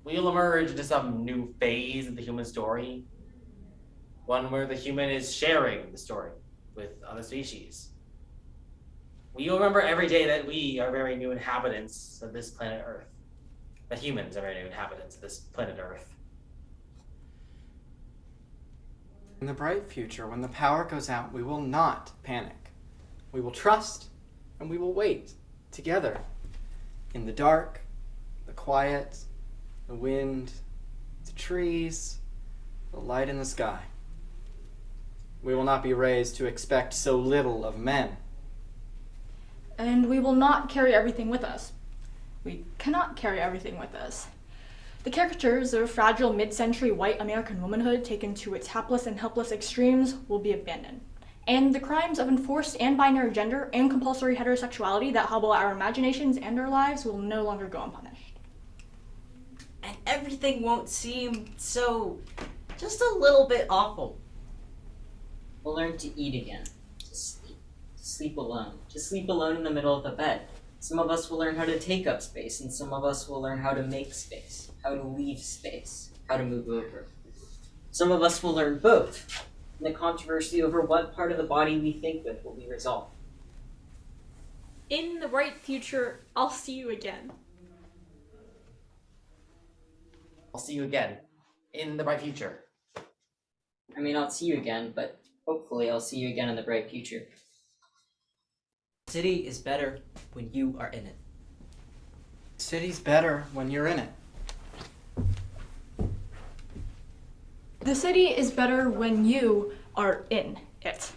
We'll emerge into some new phase of the human story, one where the human is sharing the story with other species. We will remember every day that we are very new inhabitants of this planet Earth, that humans are very new inhabitants of this planet Earth. In the bright future, when the power goes out, we will not panic. We will trust and we will wait together in the dark, the quiet, the wind, the trees, the light in the sky. We will not be raised to expect so little of men. And we will not carry everything with us. We cannot carry everything with us. The caricatures of fragile mid-century white American womanhood taken to its hapless and helpless extremes will be abandoned. And the crimes of enforced and binary gender and compulsory heterosexuality that hobble our imaginations and our lives will no longer go unpunished. And everything won't seem so just a little bit awful. We'll learn to eat again, to sleep alone, to sleep alone in the middle of the bed. Some of us will learn how to take up space, and some of us will learn how to make space, how to leave space, how to move over. Some of us will learn both, and the controversy over what part of the body we think with will be resolved. In the bright future, I'll see you again. I'll see you again. in the bright future. I mean, I'll see you again, but hopefully I'll see you again in the bright future. City is better when you are in it. City's better when you're in it. The city is better when you are in it.